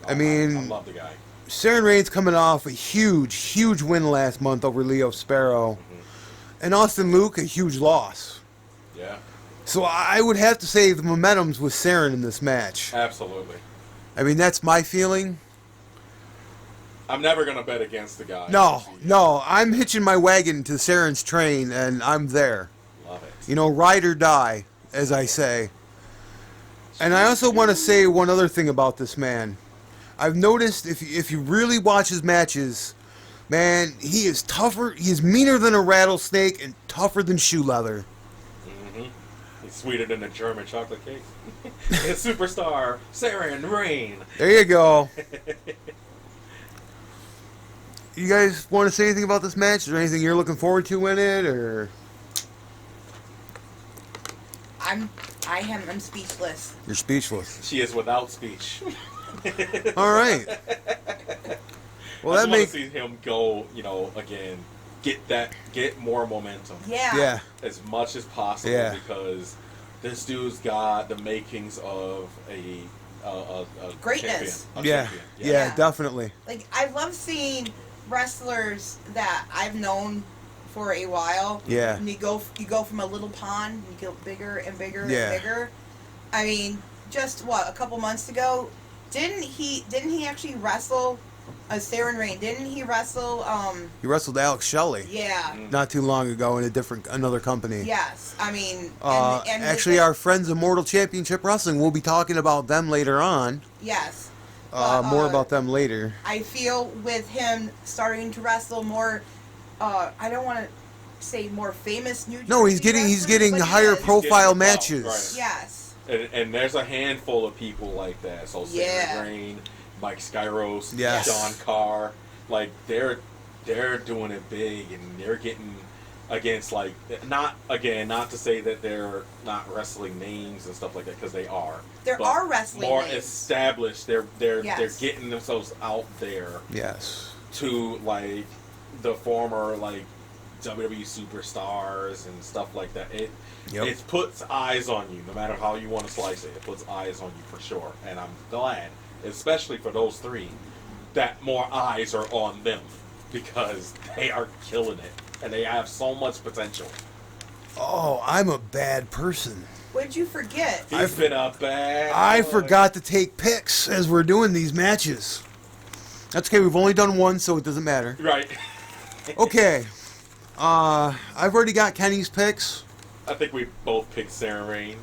I mean- I love the guy. Saren Rain's coming off a huge win last month over Leo Sparrow. And Austin Luke, a huge loss. Yeah. So I would have to say the momentum's with Saren in this match. Absolutely. I mean, that's my feeling. I'm never going to bet against the guy. No, I'm hitching my wagon to Saren's train, and I'm there. Love it. You know, ride or die, as I say. And I also want to say one other thing about this man. I've noticed if you really watch his matches, man, he is tougher. He is meaner than a rattlesnake and tougher than shoe leather. Mm-hmm. He's sweeter than a German chocolate cake. His superstar, Saren Rain. There you go. You guys want to say anything about this match? Is there anything you're looking forward to in it, or? I'm speechless. You're speechless. She is without speech. All right. Well, I that just want makes to see him go, again, get more momentum. Yeah. As much as possible, Yeah. because this dude's got the makings of a Greatness. champion. Yeah, Yeah. definitely. Like, I love seeing wrestlers that I've known for a while. Yeah. And you go from a little pond and you get bigger and bigger and Yeah. bigger. I mean, just a couple months ago, didn't he actually wrestle Saren Rain? Didn't he wrestle He wrestled Alex Shelley yeah. not too long ago in another company. Yes. I mean and Actually, our friends of Mortal Championship Wrestling, we'll be talking about them later on. yes. More about them later. I feel with him starting to wrestle more I don't want to say more famous New Jersey No, he's wrestlers, getting but he higher is. profile Getting matches. involved, right. Yes. And there's a handful of people like that. So Yeah. Saren Rain, Mike Skyros, Yes. John Carr, like they're doing it big, and they're getting against not to say that they're not wrestling names and stuff like that, because they are. There But are wrestling more names. established. They're Yes. getting themselves out there Yes. to the former WWE superstars and stuff like that. It puts eyes on you, no matter how you want to slice it. It puts eyes on you for sure, and I'm glad, especially for those 3, that more eyes are on them, because they are killing it and they have so much potential. Oh, I'm a bad person. What'd you forget? He's been a bad. I boy. forgot to take picks as we're doing these matches. That's okay. We've only done one, so it doesn't matter. Right. Okay. I've already got Kenny's picks. I think we both picked Saren Rain.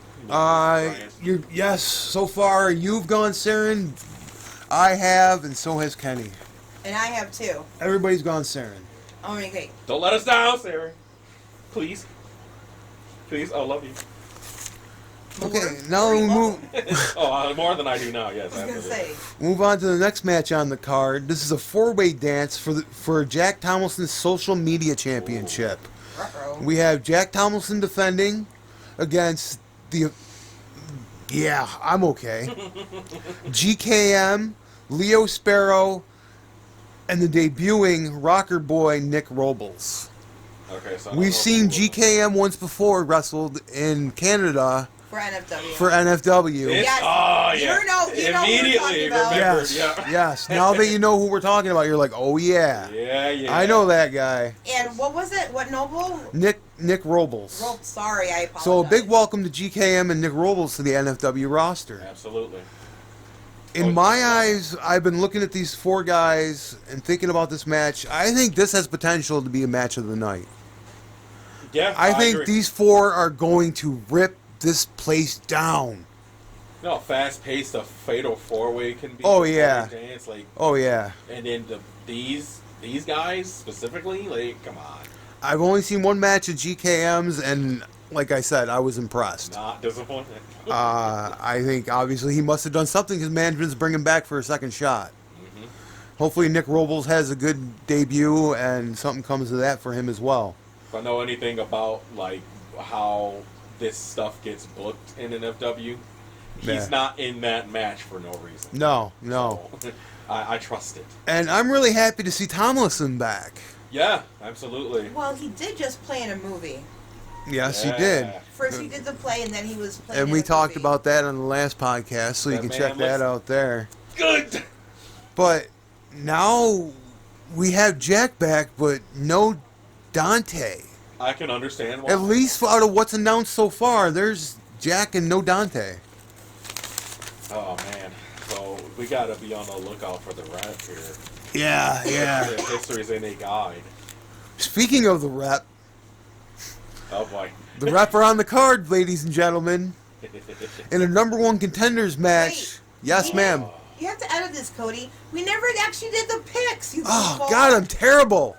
Yes, so far you've gone Saren. I have, and so has Kenny. And I have too. Everybody's gone Saren. Oh, okay. Don't let us down, Saren. Please. Please, I love you. Okay, now we move. More than I do now, yes. I was going to say. Move on to the next match on the card. This is a 4-way dance for Jack Tomlinson's Social Media Championship. Uh-oh. We have Jack Tomlinson defending against the... Yeah, I'm okay. GKM, Leo Sparrow, and the debuting rocker boy Nick Robles. Okay, so we've seen GKM once before wrestled in Canada for NFW. For NFW. Yes. Oh, yeah. You know Immediately remembered. Yes. Now that you know who we're talking about, you're like, oh yeah. Yeah. I know that guy. And what was it? What Noble? Nick Robles. Sorry, I apologize. So a big welcome to GKM and Nick Robles to the NFW roster. Absolutely. In my eyes, I've been looking at these 4 guys and thinking about this match. I think this has potential to be a match of the night. Yeah, I think agree. these 4 are going to rip this place down. No, fast-paced, a fatal 4-way can be. Oh yeah. Dance, Oh yeah. And then these guys specifically, come on. I've only seen one match of GKM's, and like I said, I was impressed. Not disappointed. I think obviously he must have done something because management's bringing him back for a second shot. Mm-hmm. Hopefully Nick Robles has a good debut and something comes of that for him as well. If I know anything about how this stuff gets booked in NFW, he's not in that match for no reason. No. So, I trust it. And I'm really happy to see Tomlinson back. Yeah, absolutely. Well, he did just play in a movie. Yes, he did. First he did the play, and then he was playing and in we a talked movie. about that on the last podcast, so you can check that out there. Good! But now we have Jack back, but no Dante. I can understand why. At least out of what's announced so far, there's Jack and no Dante. Oh, man. So we got to be on the lookout for the rep here. Yeah. The history's in a guide. Speaking of the rep, Oh, boy. the rep are on the card, ladies and gentlemen. In a number 1 contenders match. Wait, Yes, ma'am. You have to edit this, Cody. We never actually did the picks. You Oh, goofball. God, I'm terrible.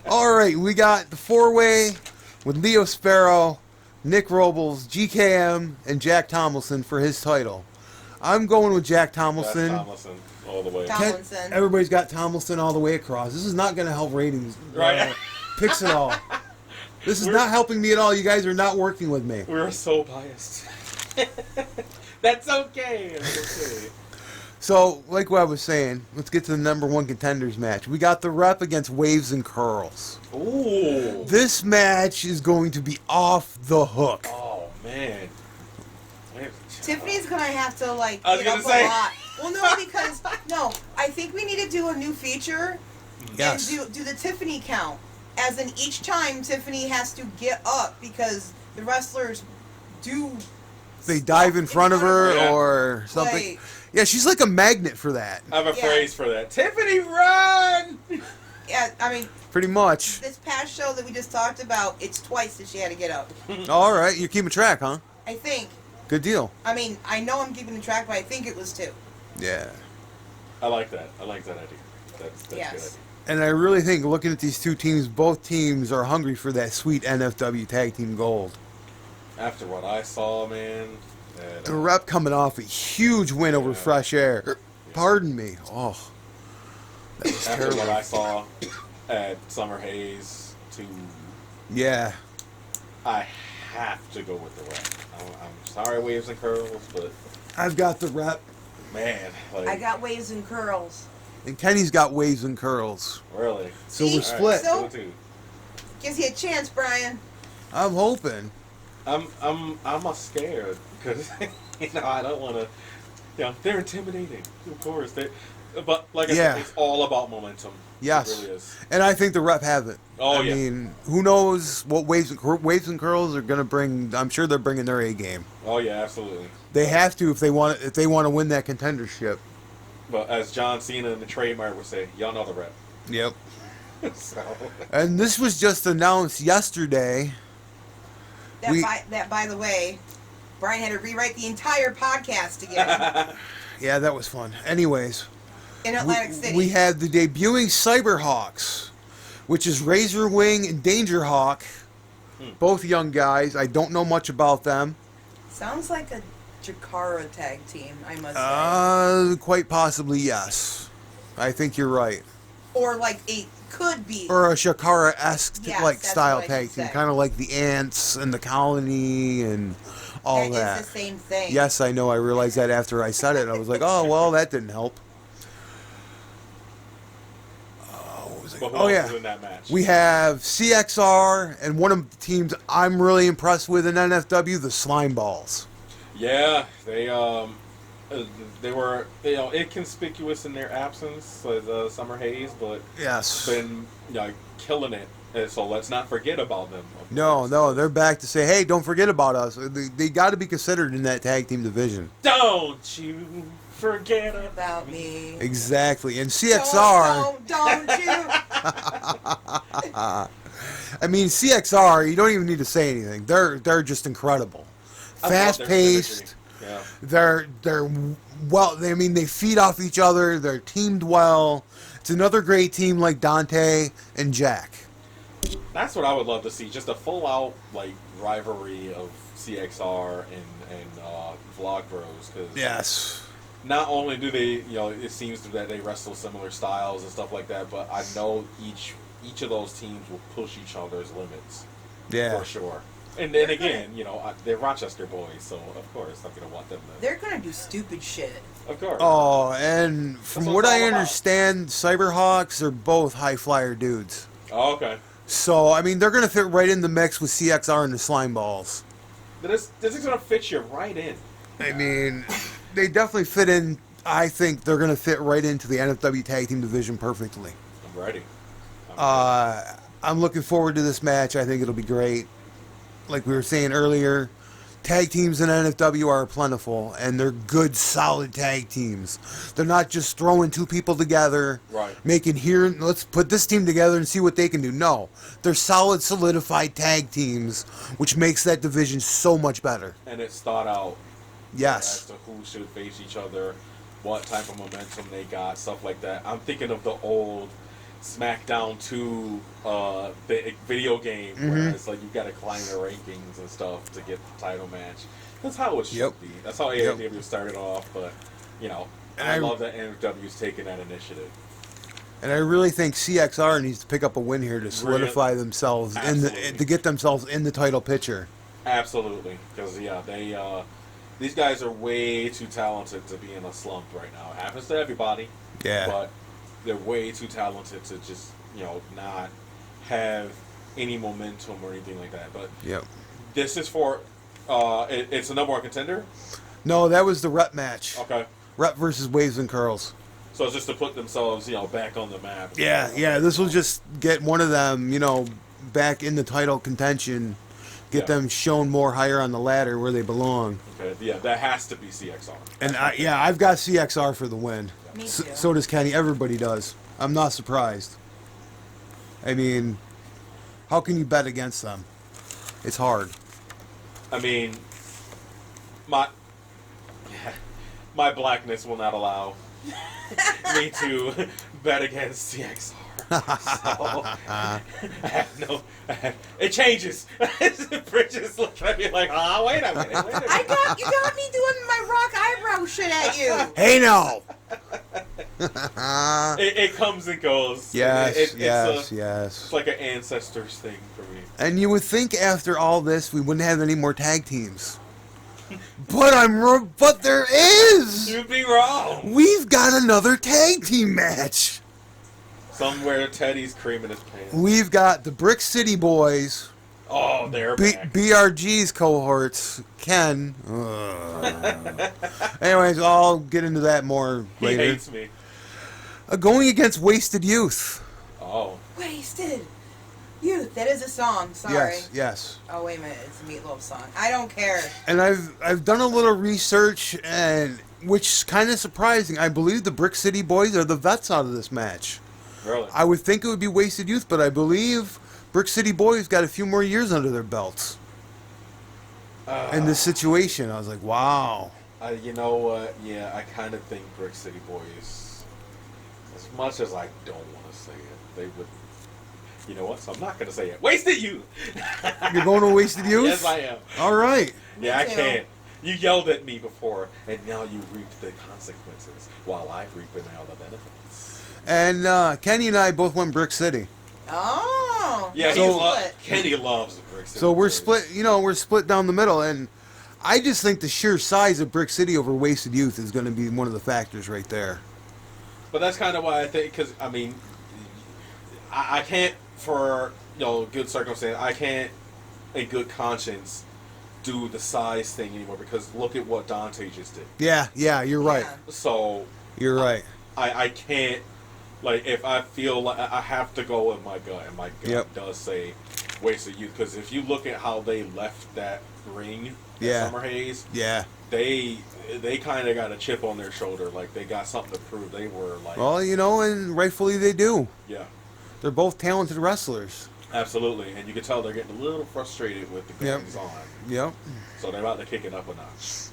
All right, we got the 4-way with Leo Sparrow, Nick Robles, GKM, and Jack Tomlinson for his title. I'm going with Jack Tomlinson. That's Tomlinson all the way. Tomlinson. Everybody's got Tomlinson all the way across. This is not going to help ratings. Right. Picks at all. This is not helping me at all. You guys are not working with me. We're so biased. That's okay. That's okay. So, like what I was saying, let's get to the number 1 contenders match. We got the rep against Waves and Curls. Ooh. This match is going to be off the hook. Oh, man. Tiffany's gonna have to I was get gonna up say. a lot. Well, no, because I think we need to do a new feature Yes. and do the Tiffany count. As in each time Tiffany has to get up because the wrestlers do. They dive in front of her Yeah. or something. Yeah, she's like a magnet for that. I have a phrase for that. Tiffany, run! Yeah, I mean, Pretty much. this past show that we just talked about, it's twice that she had to get up. All right, you're keeping track, huh? I think. Good deal. I mean, I know I'm keeping the track, but I think it was 2. Yeah. I like that. I like that idea. That's Yes. good. And I really think looking at these 2 teams, both teams are hungry for that sweet NFW Tag Team Gold. After what I saw, man. The rep coming off a huge win over Fresh Air. Pardon me. Oh. That was After terrible. what I saw at Summer Haze, Yeah. I have to go with the rep. I'm sorry, Waves and Curls, but I've got the rep. man, I got waves and curls. And Kenny's got Waves and Curls. really. So See? we're split. So- 2-2. Gives you a chance, Brian. I'm hoping. I'm scared because I don't want to. They're intimidating, of course. But like I said, it's all about momentum. Yes. It really is. And I think the rep have it. Oh, I mean, who knows what Waves and Curls are going to bring. I'm sure they're bringing their A game. Oh yeah, absolutely. They have to if they want to win that contendership. But as John Cena and the trademark would say, y'all know the rep. Yep. So And this was just announced yesterday By the way, Brian had to rewrite the entire podcast again. Yeah, that was fun. Anyways, in Atlantic City, we had the debuting Cyberhawks, which is Razor Wing and Danger Hawk, both young guys. I don't know much about them. Sounds like a Jakara tag team, I must say. Quite possibly, yes. I think you're right. Or like could be. Or a Shakara-esque style tag team, say. kind of like the Ants and the Colony and all that. It's the same thing. Yes, I know. I realized that after I said it. I was like, oh, well, that didn't help. Oh, yeah. In that match? We have CXR and one of the teams I'm really impressed with in NFW, the Slime Balls. Yeah, they were inconspicuous in their absence with Summer Haze, but yes, been killing it. And so let's not forget about them. No, they're back to say, hey, don't forget about us. They got to be considered in that tag team division. Don't you forget about me. Exactly, and CXR. Don't you? I mean, CXR. You don't even need to say anything. They're just incredible. Fast paced. Yeah. They're well. They feed off each other. They're teamed well. It's another great team like Dante and Jack. That's what I would love to see. Just a full out rivalry of CXR and Vlog Bros. Cause yes. Not only do they, it seems that they wrestle similar styles and stuff like that, but I know each of those teams will push each other's limits. Yeah. For sure. And then again, they're Rochester boys, so of course I'm going to want them to... They're going to do stupid shit. Of course. Oh, and from what I understand, Cyberhawks are both high flyer dudes. Oh, okay. So, they're going to fit right in the mix with CXR and the Slime Balls. This is going to fit you right in. They definitely fit in. I think they're going to fit right into the NFW Tag Team Division perfectly. I'm ready. I'm looking forward to this match. I think it'll be great. Like we were saying earlier, tag teams in NFW are plentiful, and they're good, solid tag teams. They're not just throwing two people together, right? Let's put this team together and see what they can do. No, they're solid, solidified tag teams, which makes that division so much better. And it's thought out. Yes. As to who should face each other, what type of momentum they got, stuff like that. I'm thinking of the old SmackDown 2 video game where it's like you got to climb the rankings and stuff to get the title match. That's how it should be. That's how AEW started off, but I love that NFW's taking that initiative. And I really think CXR needs to pick up a win here to solidify themselves to get themselves in the title picture. Absolutely, because these guys are way too talented to be in a slump right now. It happens to everybody. Yeah. But they're way too talented to just, not have any momentum or anything like that. But this is for, it's a number one contender? No, that was the rep match. Okay. Rep versus Waves and Curls. So it's just to put themselves, back on the map. Yeah. This will just get one of them, back in the title contention. Get them shown more higher on the ladder where they belong. Okay, yeah, that has to be CXR. And I've got CXR for the win. Me too. So does Kenny. Everybody does. I'm not surprised. How can you bet against them? It's hard. My blackness will not allow me to bet against CXR. So, it changes. Bridges look at me like, wait a minute. You got me doing my rock eyebrow shit at you. Hey, no. It comes and goes. Yes. It's like an ancestors thing for me. And you would think after all this we wouldn't have any more tag teams. But there is. You'd be wrong. We've got another tag team match. Somewhere Teddy's creaming his pants. We've got the Brick City Boys. Oh, they're back. BRG's cohorts. Ken. Anyways, I'll get into that more later. He hates me. Going against Wasted Youth. Oh. Wasted Youth. That is a song. Sorry. Yes. Oh, wait a minute. It's a Meatloaf song. I don't care. And I've done a little research, and which is kind of surprising. I believe the Brick City Boys are the vets out of this match. Really? I would think it would be Wasted Youth, but I believe Brick City Boys got a few more years under their belts. in this situation. I was like, wow. You know what? Yeah, I kind of think Brick City Boys, as much as I don't want to say it, they would. You know what? So I'm not going to say it. Wasted Youth! You're going to Wasted Youth? Yes, I am. All right. Yeah, I can't. You yelled at me before, and now you reap the consequences, while I reap now the benefits. And Kenny and I both went Brick City. Oh. Yeah, so, Kenny loves the Brick City. So we're split. We're split down the middle, and I just think the sheer size of Brick City over Wasted Youth is going to be one of the factors right there. But that's kind of why I think, because I mean, I can't, for good circumstance, I can't, in good conscience, do the size thing anymore, because look at what Dante just did. Yeah, you're right. So you're right. I can't, like, if I feel like I have to go with my gut, and my gut does say Wasted Youth, because if you look at how they left that ring at Summer Haze, they kind of got a chip on their shoulder, like they got something to prove. They were like, well, and rightfully they do. Yeah, they're both talented wrestlers. Absolutely, and you can tell they're getting a little frustrated with the goings on. Yep. So they're about to kick it up a notch.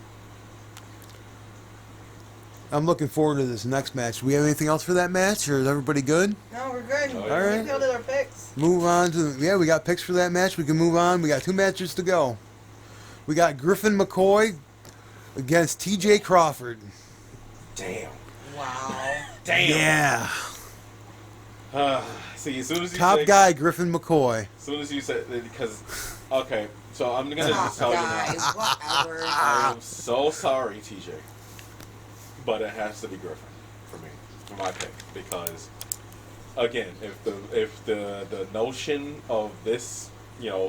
I'm looking forward to this next match. Do we have anything else for that match, or is everybody good? No, we're good. Oh, yeah. All right. We filled in our picks. Move on to we got picks for that match. We can move on. We got 2 matches to go. We got Griffin McCoy against T.J. Crawford. Damn. Wow. Damn. Yeah. See, as soon as you top say, guy Griffin McCoy. As soon as you said, because okay, so I'm gonna just tell you now. Whatever. I am so sorry, TJ, but it has to be Griffin for me, for my pick, because again, if the notion of this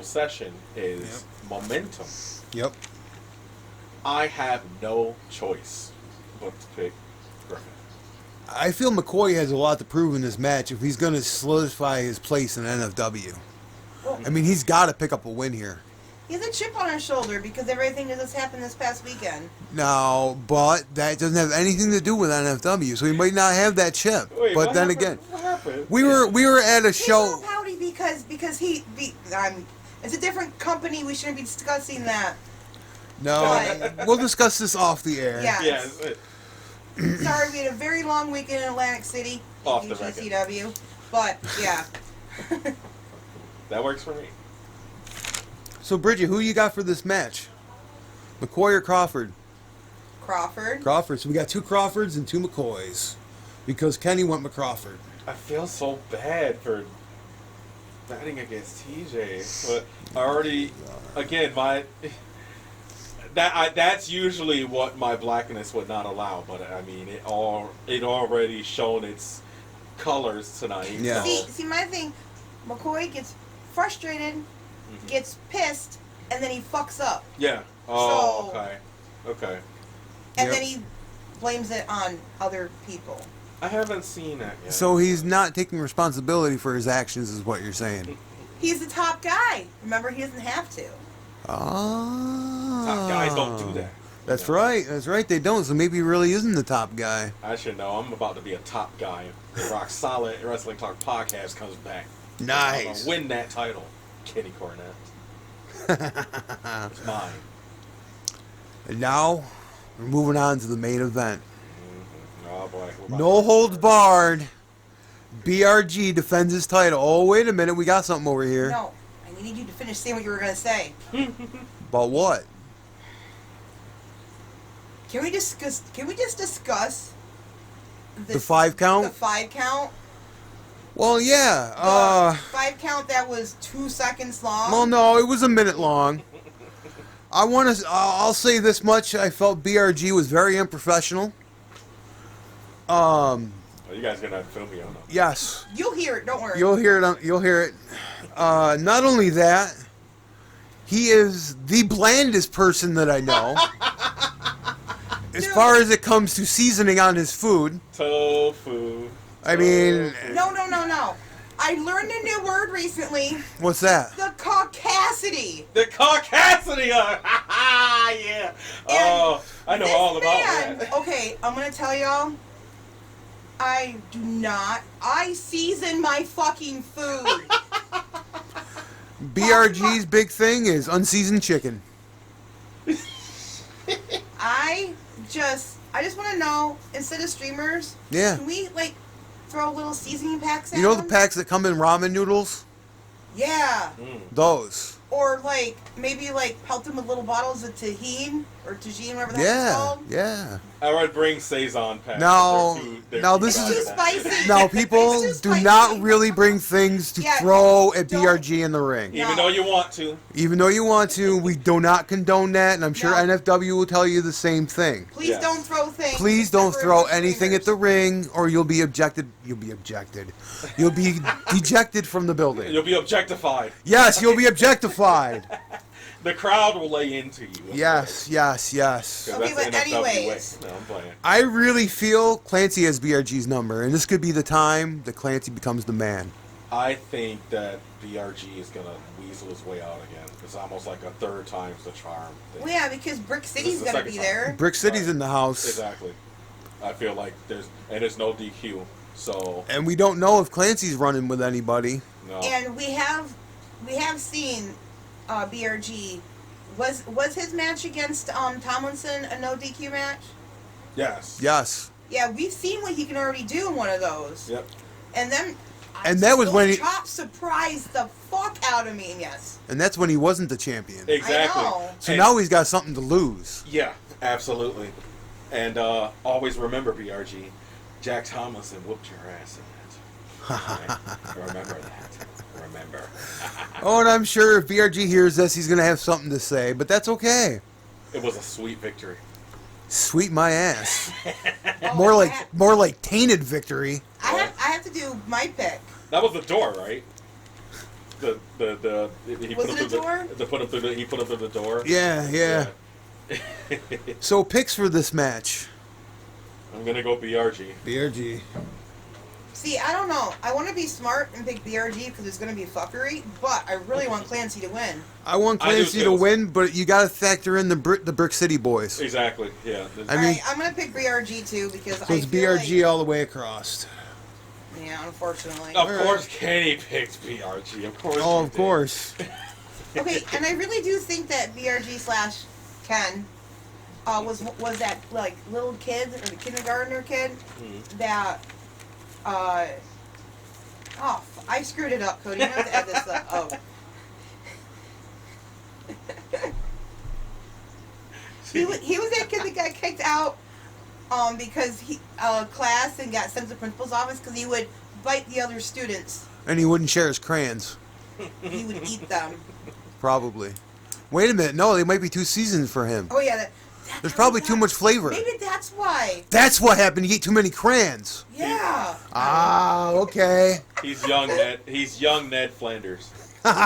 session is momentum, I have no choice but to pick Griffin. I feel McCoy has a lot to prove in this match if he's going to solidify his place in NFW. Well, I mean, he's got to pick up a win here. He has a chip on his shoulder because everything that has happened this past weekend. No, but that doesn't have anything to do with NFW, so he might not have that chip. Wait, but then happened? again, what happened? we were at a He's show. all pouty because it's a different company. We shouldn't be discussing that. No, we'll discuss this off the air. Yeah. Sorry, we had a very long weekend in Atlantic City. Off the record. GCW. But, yeah. That works for me. So, Bridget, who you got for this match? McCoy or Crawford? Crawford. Crawford. So we got 2 Crawfords and 2 McCoys. Because Kenny went McCrawford. I feel so bad for batting against TJ. But I already, again, that's usually what my blackness would not allow. But I mean, it already shown its colors tonight. Yeah. So. See, my thing, McCoy gets frustrated, gets pissed, and then he fucks up. Yeah. Oh, so, okay. And then he blames it on other people. I haven't seen that yet. So he's not taking responsibility for his actions, is what you're saying. He's the top guy. Remember, he doesn't have to. Oh. Top guys don't do that. That's right. That's right. They don't. So maybe he really isn't the top guy. I should know. I'm about to be a top guy. The Rock Solid Wrestling Talk podcast comes back. Nice. I'm gonna win that title, Kenny Cornette. It's mine. And now we're moving on to the main event. Oh boy. No holds barred. BRG defends his title. Oh, wait a minute. We got something over here. No, I needed you to finish saying what you were going to say. About what? Can we just discuss The 5 count? The 5 count? Well, yeah. 5 count that was 2 seconds long? Well, no, it was a minute long. I'll say this much. I felt BRG was very unprofessional. Well, you guys are gonna have to film me on that. Yes. You'll hear it, don't worry. You'll hear it. You'll hear it. Not only that, he is the blandest person that I know. As far as it comes to seasoning on his food. Tofu. I mean... No. I learned a new word recently. What's that? The caucasity. The caucasity! Yeah. Oh, I know all about that. Okay, I'm going to tell y'all. I season my fucking food. BRG's big thing is unseasoned chicken. I just want to know, instead of streamers, can we, like, throw little seasoning packs at You know them? the packs that come in ramen noodles? Yeah. Those. Or, like, maybe, like, pelt them with little bottles of tahine or tagine, whatever that's called. Yeah. I would bring Saison packs. This is too spicy. No, people do not really bring things to throw at BRG in the ring. Even though you want to. Even though you want to, we do not condone that, and I'm sure NFW will tell you the same thing. Please don't throw things. Please don't throw anything at the ring, or you'll be ejected. You'll be dejected from the building. You'll be objectified. Yes, you'll be objectified. The crowd will lay into you. Yes. Okay, but anyways. No, I'm playing. I really feel Clancy has BRG's number, and this could be the time that Clancy becomes the man. I think that BRG is going to weasel his way out again. It's almost like a third time's the charm thing. Well, yeah, because Brick City's going to be there. Brick City's in the house. Exactly. I feel like there's no DQ, so... And we don't know if Clancy's running with anybody. No. And we have seen BRG. Was his match against Tomlinson a no DQ match? Yes. Yeah, we've seen what he can already do in one of those. Yep. And then that was when Chop surprised the fuck out of me. Yes. And that's when he wasn't the champion. Exactly. I know. So now he's got something to lose. Yeah, absolutely. And always remember, BRG, Jack Tomlinson whooped your ass in that. Right? Remember that. Remember. Oh, and I'm sure if BRG hears this, he's going to have something to say, but that's okay. It was a sweet victory. Sweet my ass. More like tainted victory. I have to do my pick. That was the door, right? He Was put it a door? He put him through the door. Yeah. So picks for this match. I'm gonna go BRG. BRG. See, I don't know. I want to be smart and pick BRG because it's going to be fuckery, but I really want Clancy to win. I want Clancy to win, but you got to factor in the Brick City boys. Exactly. Yeah. Alright, I'm going to pick BRG too because so it's BRG all the way across. Yeah, unfortunately. Of course, Kenny picked BRG. Of course. Oh, of course. Okay, and I really do think that BRG/Ken was that like little kid or the kindergartner kid that. I screwed it up, Cody. You have to add this up. Oh. He was that kid that got kicked out because he class and got sent to the principal's office because he would bite the other students. And he wouldn't share his crayons. He would eat them. Probably. Wait a minute. No, they might be too seasoned for him. Oh, yeah. There's probably too much flavor. Maybe that's why. That's what happened. You eat too many crayons. Yeah. Ah, okay. He's young Ned. He's young Ned Flanders. That's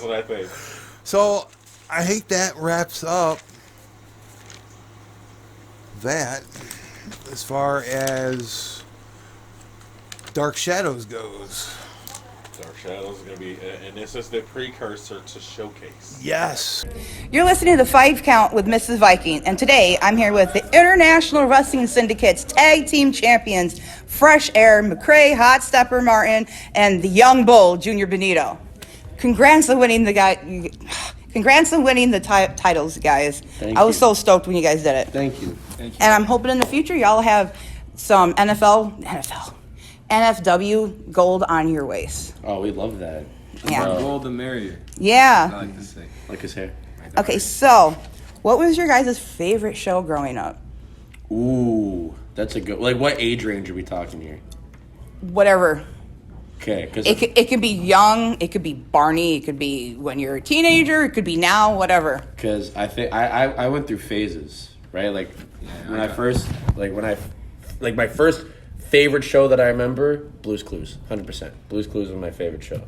what I think. So, I think that wraps up that as far as Dark Shadows goes. Dark Shadows is going to be, and this is the precursor to Showcase. Yes. You're listening to the 5 Count with Mrs. Viking, and today I'm here with the International Wrestling Syndicate's Tag Team Champions, Fresh Air, McCrae, Hot Stepper Martin, and the Young Bull, Junior Benito. Congrats on winning the titles, guys. I was so stoked when you guys did it. Thank you. And I'm hoping in the future y'all have some NFW gold on your waist. Oh, we love that. Yeah. The gold, the merrier. Yeah. I like to say. Like his hair. Okay, so what was your guys' favorite show growing up? Ooh, that's a good. Like, what age range are we talking here? Whatever. Okay, because It could be young, it could be Barney, it could be when you're a teenager, it could be now, whatever. Because I think I went through phases, right? Like my first favorite show that I remember, Blue's Clues, 100%. Blue's Clues was my favorite show.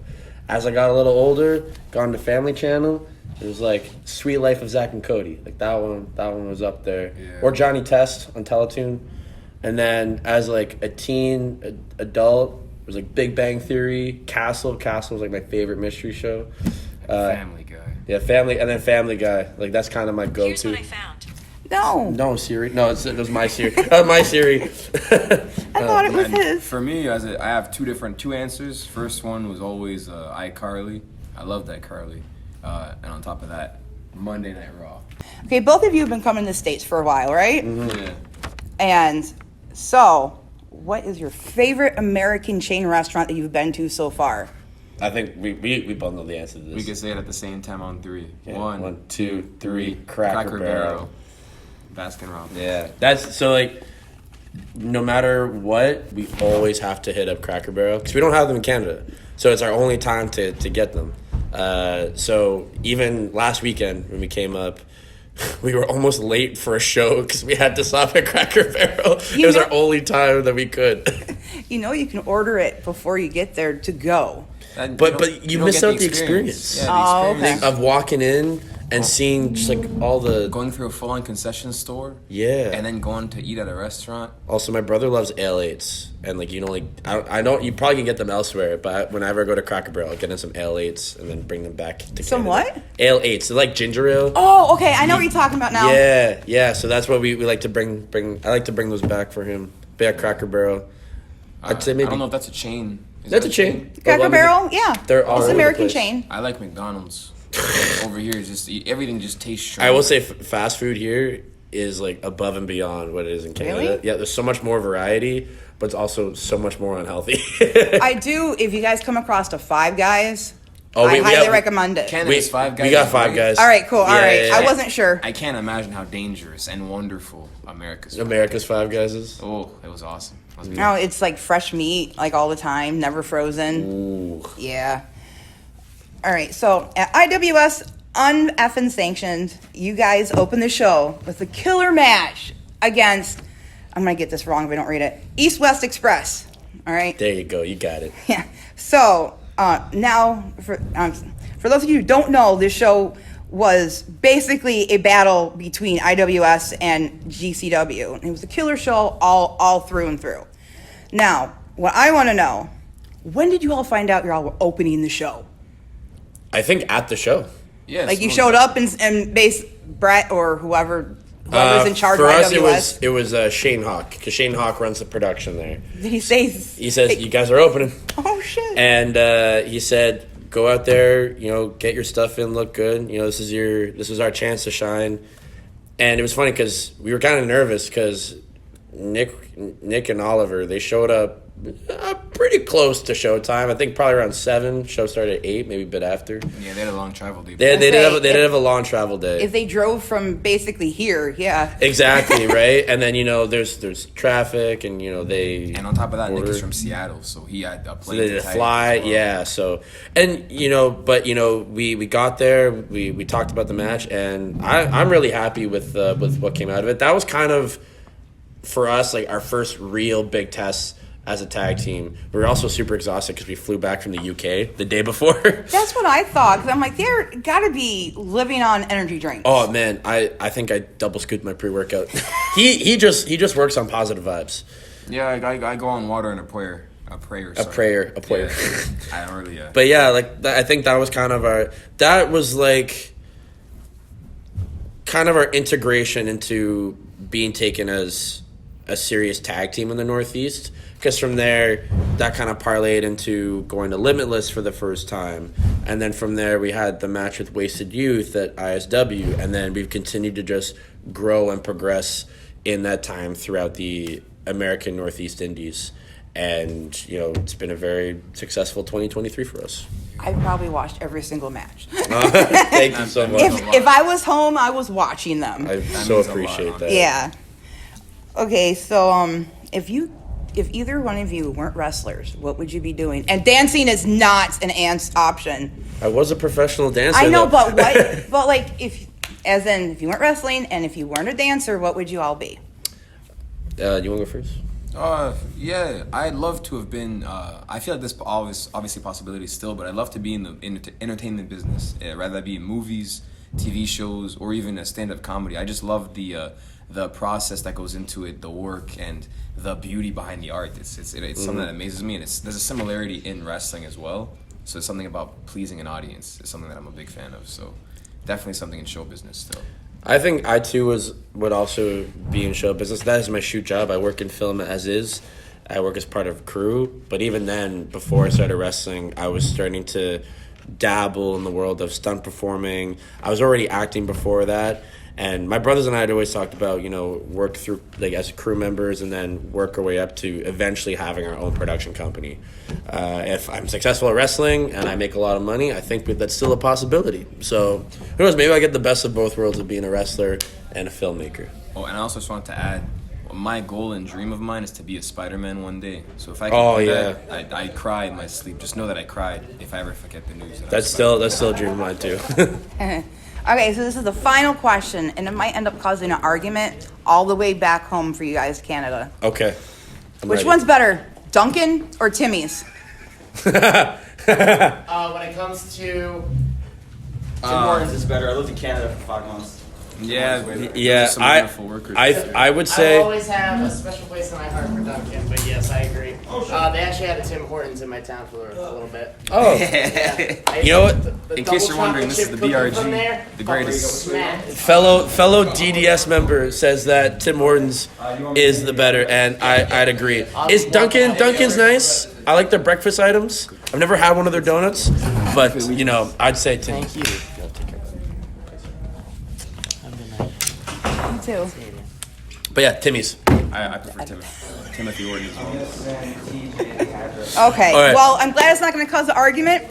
As I got a little older, got into Family Channel, it was like Sweet Life of Zack and Cody. Like that one was up there. Yeah. Or Johnny Test on Teletoon. And then as like a teen adult, it was like Big Bang Theory, Castle. Castle was like my favorite mystery show. Family Guy. Yeah, Family Guy. Like that's kind of my go-to. Here's what I found. No, Siri. No, it was my Siri. My Siri. I thought it was his. For me, I have two answers. First one was always iCarly. I loved iCarly. And on top of that, Monday Night Raw. Okay, both of you have been coming to the States for a while, right? Mm-hmm. Yeah. And so, what is your favorite American chain restaurant that you've been to so far? I think we both know the answer to this. We can say it at the same time on 3. Yeah. 1, 2, 3. Cracker Barrel. Baskin Robbins. Yeah, that's so like. No matter what, we always have to hit up Cracker Barrel because we don't have them in Canada, so it's our only time to get them. So even last weekend when we came up, we were almost late for a show because we had to stop at Cracker Barrel. It was our only time that we could. You know, you can order it before you get there to go. But you miss out the experience. Yeah, the experience okay. Of walking in and seeing just like all the going through a full-on concession store. Yeah. And then going to eat at a restaurant. Also, my brother loves Ale-8s, and like I know you probably can get them elsewhere, but whenever I go to Cracker Barrel, I'll get in some Ale-8s and then bring them back to Canada. Some what? Ale-8s. They're like ginger ale. Oh, okay. I know what you're talking about now. Yeah. So that's what we like to bring. I like to bring those back for him. Back Cracker Barrel. I'd say maybe. I don't know if that's a chain. Is That's that a chain. Cracker Barrel, yeah. They're all it's over an the American place. chain. I like McDonald's. Over here, is just everything just tastes strong. I will say fast food here is like above and beyond what it is in Canada. Really? Yeah, there's so much more variety, but it's also so much more unhealthy. I do. If you guys come across a Five Guys, Oh, I we highly have- recommend it. Canada's Five Guys. We got is Five great. Guys. All right, cool. All right. Yeah. I wasn't sure. I can't imagine how dangerous and wonderful America's Five Guys is. Oh, it was awesome. It was No, it's like fresh meat, like all the time, never frozen. Ooh. Yeah. All right. So at IWS uneffing sanctioned, you guys open the show with a killer match against. I'm gonna get this wrong if I don't read it. East West Express. All right. There you go. You got it. Yeah. So now, for those of you who don't know, this show was basically a battle between IWS and GCW. It was a killer show all through and through. Now, what I want to know, when did you all find out you're all opening the show? I think at the show. Yeah, Like you showed up and Brett or whoever's in charge for of us, IWS. it was Shane Hawk because Shane Hawk runs the production there. Did he say? He says you guys are opening, Oh shit! and he said go out there, get your stuff in, look good. This is our chance to shine. And it was funny because we were kind of nervous because Nick and Oliver, they showed up pretty close to showtime. I think probably around 7. Show started at 8, maybe a bit after. Yeah, they had a long travel day. They did have a long travel day. If they drove from basically here, yeah. Exactly, right? And then there's traffic, and And on top of that, Nick order. is from Seattle, so he had a So plane they to did tag fly, as well. yeah. So, and we got there. We talked about the match, and I'm really happy with what came out of it. That was kind of for us like our first real big test as a tag team. We were also super exhausted because we flew back from the UK the day before. That's what I thought. Because I'm like, they're got to be living on energy drinks. Oh man, I think I double scooped my pre-workout. he just works on positive vibes. Yeah, I go on water and a prayer. A prayer. Yeah, I don't really. But yeah, like I think that was kind of our integration into being taken as a serious tag team in the Northeast. Because from there, that kind of parlayed into going to Limitless for the first time. And then from there, we had the match with Wasted Youth at ISW. And then we've continued to just grow and progress in that time throughout the American Northeast Indies. And, it's been a very successful 2023 for us. I probably watched every single match. Thank you so much. If I was home, I was watching them. I so appreciate that. Yeah. Okay, so if either one of you weren't wrestlers, what would you be doing? And dancing is not an option. I was a professional dancer. I know, though. but what? But like, if you weren't wrestling and if you weren't a dancer, what would you all be? You want to go first? Yeah, I'd love to have been. I feel like this obviously possibility still, but I'd love to be in the entertainment business. Rather that be in movies, TV shows, or even a stand-up comedy. I just love the process that goes into it, the work and the beauty behind the art. It's something that amazes me, and there's a similarity in wrestling as well. So it's something about pleasing an audience. It's something that I'm a big fan of. So definitely something in show business still. I think I too would also be in show business. That is my shoot job. I work in film as is. I work as part of crew. But even then, before I started wrestling, I was starting to dabble in the world of stunt performing. I was already acting before that. And my brothers and I had always talked about, work through, as crew members and then work our way up to eventually having our own production company. If I'm successful at wrestling and I make a lot of money, I think that's still a possibility. So, who knows, maybe I get the best of both worlds of being a wrestler and a filmmaker. Oh, and I also just wanted to add, my goal and dream of mine is to be a Spider-Man one day. So if I can that, I cry in my sleep. Just know that I cried if I ever forget the news. That's still a dream of mine, too. Okay, so this is the final question, and it might end up causing an argument all the way back home for you guys, Canada. Okay. Which one's better, Dunkin' or Timmy's? When it comes to Tim Hortons is better. I lived in Canada for 5 months. Yeah. I would say. I always have a special place in my heart for Dunkin', but yes, I agree. They actually had a Tim Hortons in my town for a little bit. Oh. Yeah. You know what? In case you're wondering, this is the BRG, the greatest. Fellow DDS member says that Tim Hortons is the better, and I'd agree. Is Dunkin's nice? I like their breakfast items. I've never had one of their donuts, but I'd say Tim. Thank you. Too. But yeah, Timmy's. I prefer Timothy Horton as well. Okay. Right. Well, I'm glad it's not going to cause an argument.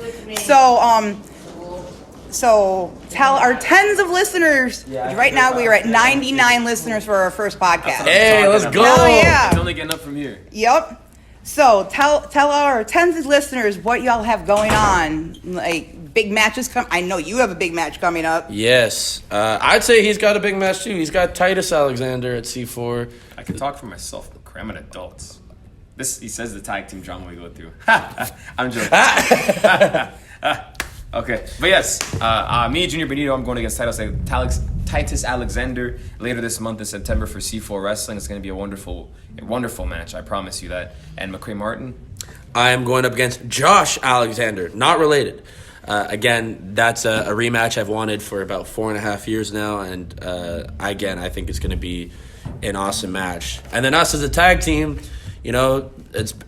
So tell our tens of listeners. Right now, we are at 99 listeners for our first podcast. Hey, let's go. Oh yeah. It's only getting up from here. Yep. So tell our tens of listeners what y'all have going on, like big matches come. I know you have a big match coming up. Yes, I'd say he's got a big match too. He's got Titus Alexander at C4. I can talk for myself. I'm an adult. He says the tag team drama we go through. I'm joking. Okay, but yes, me, Junior Benito, I'm going against Titus Alexander later this month in September for C4 Wrestling. It's going to be a wonderful match. I promise you that. And McCray Martin, I am going up against Josh Alexander, not related. Again, that's a rematch I've wanted for about 4.5 years now, and again, I think it's going to be an awesome match. And then us as a tag team, it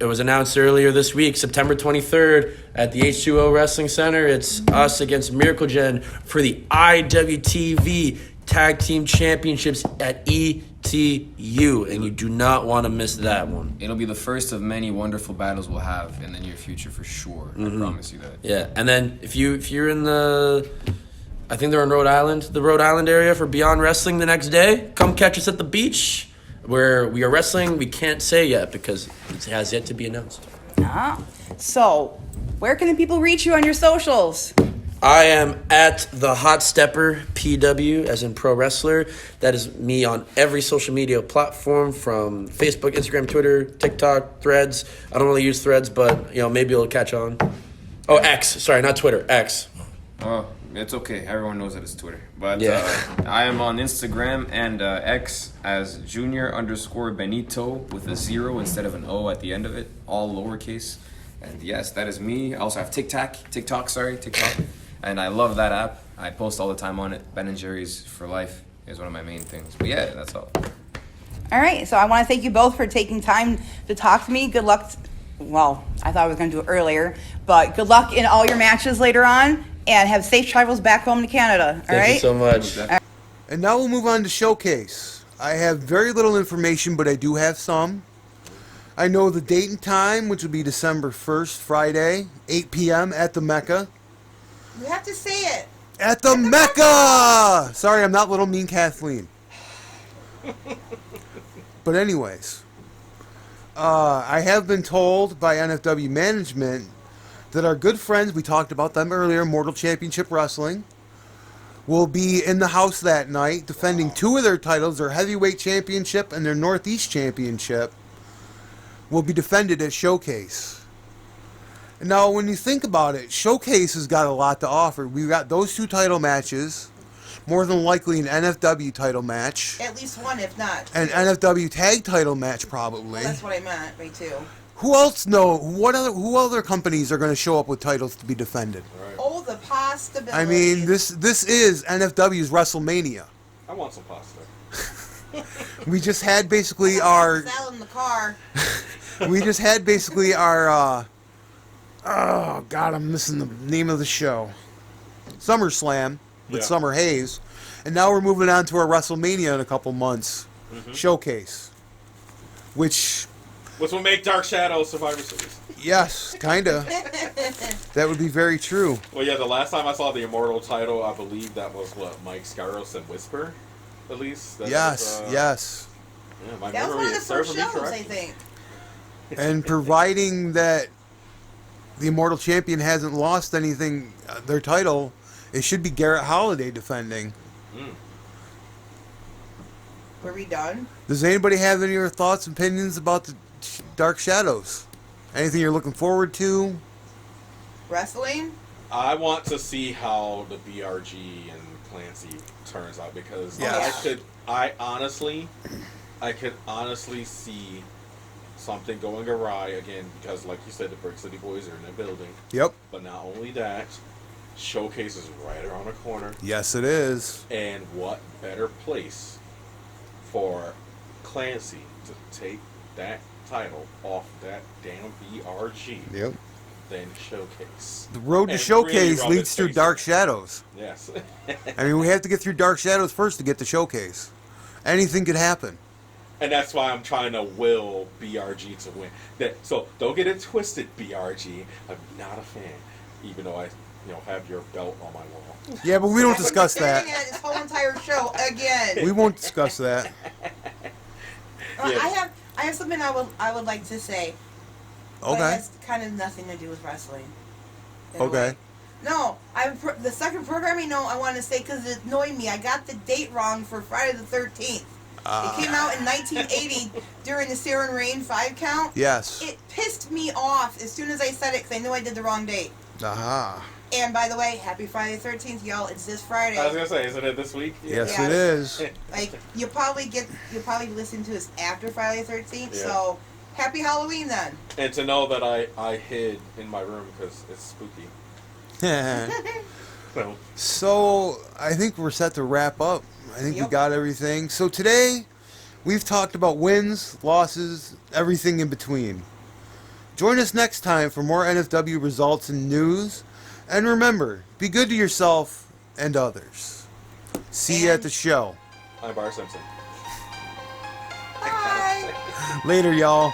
was announced earlier this week, September 23rd at the H2O Wrestling Center. It's us against Miracle Gen for the IWTV Tag Team Championships at ETU, and you do not want to miss that one. It'll be the first of many wonderful battles we'll have in the near future for sure. I promise you that. Yeah, and then if you're in I think they're in the Rhode Island area for Beyond Wrestling the next day, come catch us at the beach where we are wrestling. We can't say yet because it has yet to be announced. So where can the people reach you on your socials? I am at the Hot Stepper PW, as in pro wrestler. That is me on every social media platform, from Facebook, Instagram, Twitter, TikTok, Threads. I don't really use Threads, but maybe it'll catch on. Oh, X. Sorry, not Twitter. X. Oh, it's okay. Everyone knows that it's Twitter. But yeah. I am on Instagram and X as Junior_Benito with a 0 instead of an O at the end of it, all lowercase. And yes, that is me. I also have TikTok. And I love that app. I post all the time on it. Ben & Jerry's for life is one of my main things. But yeah, that's all. All right. So I want to thank you both for taking time to talk to me. Good luck. I thought I was going to do it earlier. But good luck in all your matches later on. And have safe travels back home to Canada. All right? Thank you so much. And now we'll move on to Showcase. I have very little information, but I do have some. I know the date and time, which will be December 1st, Friday, 8 p.m. at the Mecca. You have to say it. At the Mecca! Sorry, I'm not Little Mean Kathleen. But anyways, I have been told by NFW management that our good friends, we talked about them earlier, Mortal Championship Wrestling, will be in the house that night defending 2 of their titles, their Heavyweight Championship and their Northeast Championship will be defended at Showcase. Now, when you think about it, Showcase has got a lot to offer. We've got those 2 title matches, more than likely an NFW title match. At least one, if not. An NFW tag title match, probably. Well, that's what I meant, me too. Who other companies are going to show up with titles to be defended? Right. Oh, the possibilities. I mean, this is NFW's WrestleMania. I want some pasta. We just had basically our... Sell in the car. We just had basically our Oh, God, I'm missing the name of the show. SummerSlam with Summer Haze. And now we're moving on to our WrestleMania in a couple months. Showcase. Which will make Dark Shadows Survivor Series. Yes, kind of. That would be very true. Well, yeah, the last time I saw the Immortal title, I believe that was what, Mike Scaros and Whisper, at least? Yes. Yeah, my that was memory one of the is serving first me shows, correctly. I think. And providing that the Immortal Champion hasn't lost anything, their title, it should be Garrett Holiday defending. Were we done? Does anybody have any other thoughts, opinions about the Dark Shadows? Anything you're looking forward to? Wrestling? I want to see how the BRG and Clancy turns out because I could honestly see something going awry again because, like you said, the Brick City Boys are in the building. Yep. But not only that, Showcase is right around the corner. Yes, it is. And what better place for Clancy to take that title off that damn BRG than Showcase? The road to And Showcase really leads through Dark Shadows. Yes. I mean, we have to get through Dark Shadows first to get to Showcase. Anything could happen. And that's why I'm trying to will BRG to win. So don't get it twisted, BRG. I'm not a fan, even though I have your belt on my wall. Yeah, but we don't discuss that. This whole entire show again. We won't discuss that. I have something I would like to say. But it Okay. has kind of nothing to do with wrestling. in a Okay. way. No, the second programming note I want to say because it annoyed me. I got the date wrong for Friday the 13th. It came out in 1980 during the Sarah and Rain 5 count. Yes. It pissed me off as soon as I said it because I knew I did the wrong date. Aha. And by the way, happy Friday the 13th, y'all. It's this Friday. I was gonna say, isn't it this week? Yes, it is. Like you'll probably listen to us after Friday the 13th. Yeah. So happy Halloween then. And to know that I hid in my room because it's spooky. So I think we're set to wrap up. I think we got everything. So today we've talked about wins, losses, everything in between. Join us next time for more NFW results and news. And remember, be good to yourself and others. See you at the show. I'm Bar Simpson. Bye. Later, y'all.